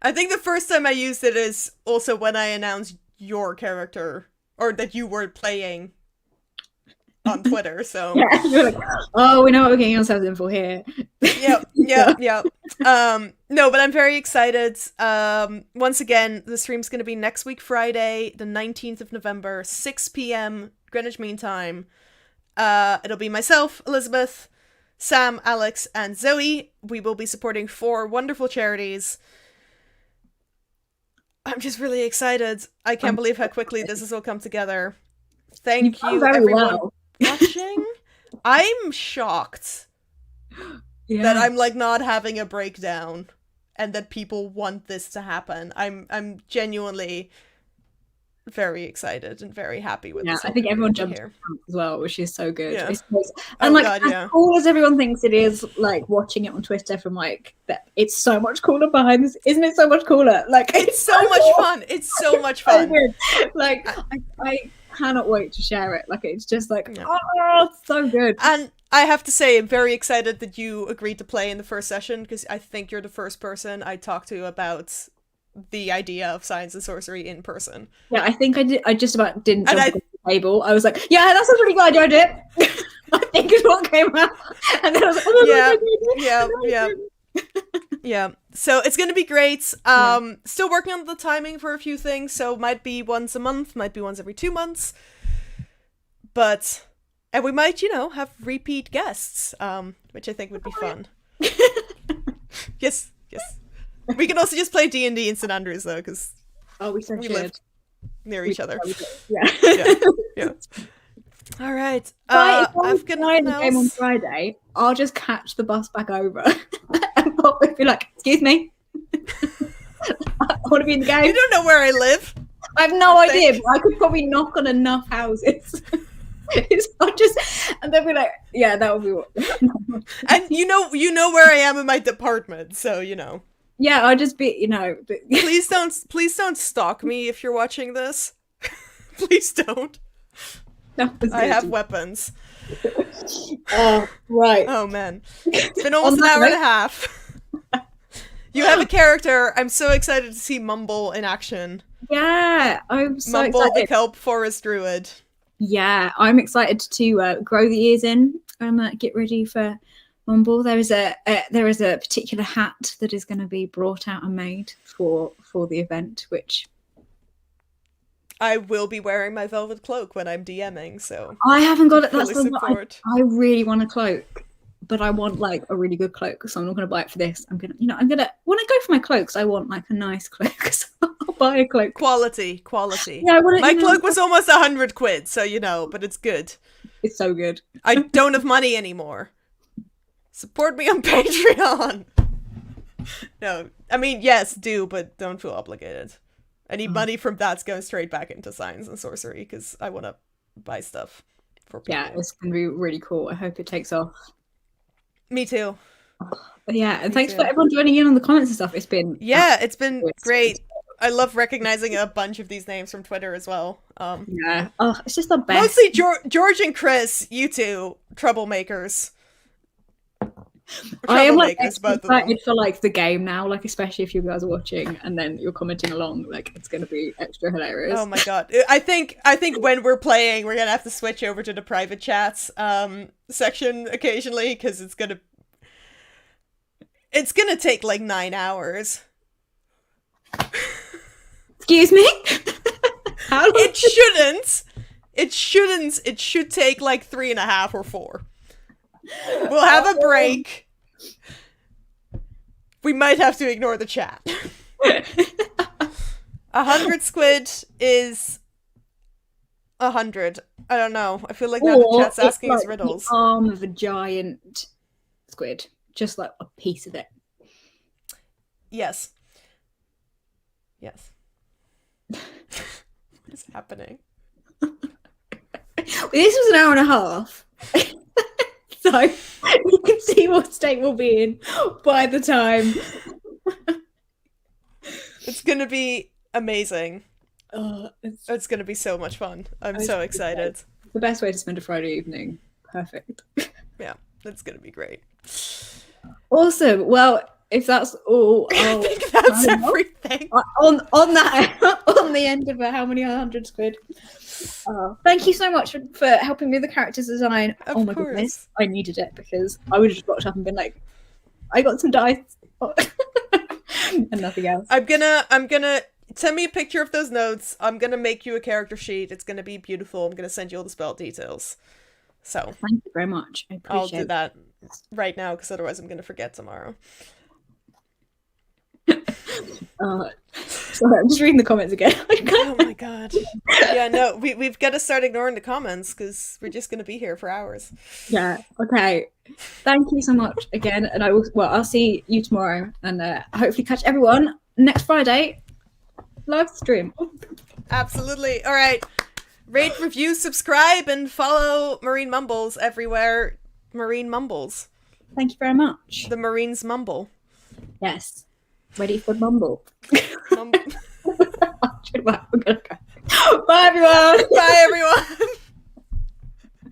I think the first time I used it is also when I announced your character, or that you were playing on Twitter, so yeah, you're like, oh, we know what we're getting ourselves in for here. Yeah. No, but I'm very excited. Once again, the stream's going to be next week, Friday, the 19th of November, 6 p.m. Greenwich Mean Time. It'll be myself, Elizabeth, Sam, Alex, and Zoe. We will be supporting 4 wonderful charities. I'm just really excited. I can't believe how quickly this has all come together. Thank you, everyone watching. I'm shocked that I'm like not having a breakdown and that people want this to happen. I'm genuinely very excited and very happy with this. I think everyone jumped here as well, which is so good. Yeah. And as cool as everyone thinks it is, like watching it on Twitter from that, it's so much cooler behind this. Isn't it so much cooler? Like it's so much fun. It's so much fun. So good. Like I cannot wait to share it. Like it's just like oh, it's so good. And I have to say, I'm very excited that you agreed to play in the first session, because I think you're the first person I talked to about the idea of Science and Sorcery in person. Yeah, I think I did. I just about didn't jump on the table. I was like, yeah, that's a pretty good idea, I did. I think is what came out. And then I was like, oh, yeah. So it's gonna be great. Still working on the timing for a few things, so might be once a month, might be once every 2 months. And we might, have repeat guests, which I think would be fun. Yes. We can also just play D&D in St. Andrews, though, because we live near each other. Yeah. All right. I've got nothing else. Game on Friday, I'll just catch the bus back over and pop and be like, excuse me. I want to be in the game. You don't know where I live. I have no idea, but I could probably knock on enough houses. It's not just, and they'll be like, yeah, that would be what. And you know where I am in my department, so Yeah, I'll just be, Please don't stalk me if you're watching this. Please don't. I have weapons. Oh, right. Oh man, it's been almost an hour and a half. You have a character. I'm so excited to see Mumble in action. Yeah, I'm so Mumble, excited. the Kelp Forest Druid. Yeah, I'm excited to grow the ears in and get ready for Mumble. There is a particular hat that is going to be brought out and made for the event, which I will be wearing my velvet cloak when I'm DMing. So I haven't got it. Fully That's support. I really want a cloak, but I want like a really good cloak, so I'm not going to buy it for this. I'm gonna when I go for my cloaks, I want like a nice cloak. So I'll buy a cloak. Quality. Yeah, my cloak was almost 100 quid, so but it's good. It's so good. I don't have money anymore. Support me on Patreon. No, I mean, yes, do, but don't feel obligated. Any money from that's going straight back into Science and Sorcery, because I want to buy stuff for people. Yeah, it's going to be really cool. I hope it takes off. Me too. But yeah, and thanks for everyone joining in on the comments and stuff. It's been it's been great. I love recognizing a bunch of these names from Twitter as well. Yeah. Oh, it's just the best. Mostly George and Chris, you two, troublemakers. I am like excited for like the game now, like especially if you guys are watching and then you're commenting along, like it's gonna be extra hilarious. Oh my god. I think when we're playing we're gonna have to switch over to the private chats section occasionally, because it's gonna take like 9 hours. Excuse me? It should take like 3.5 or 4. We'll have a break. We might have to ignore the chat. 100 squid is 100. I don't know. I feel like now the chat's asking us riddles. The arm of a giant squid, just like a piece of it. Yes. What is happening? This was an hour and a half. So you can see what state we'll be in by the time. It's going to be amazing. It's going to be so much fun. I'm so excited. The best way to spend a Friday evening. Perfect. Yeah, it's going to be great. Awesome. Well, if that's all, I think that's everything. On the end of how many 100 quid. Thank you so much for helping me with the characters design. Of course. Goodness, I needed it because I would have just rocked up and been like, I got some dice and nothing else. I'm gonna send me a picture of those notes. I'm gonna make you a character sheet. It's gonna be beautiful. I'm gonna send you all the spell details. So thank you very much. I appreciate I'll do that right now, because otherwise I'm gonna forget tomorrow. Sorry, I'm just reading the comments again. Oh my god. Yeah, no, we've got to start ignoring the comments, because we're just going to be here for hours. Yeah, okay. Thank you so much again, and I'll see you tomorrow, and hopefully catch everyone next Friday live stream. Absolutely. All right. Rate, review, subscribe, and follow Marine Mumbles everywhere. Marine Mumbles. Thank you very much. The Marines mumble. Yes. Ready for mumble. Mumble. Bye, everyone. Bye, everyone.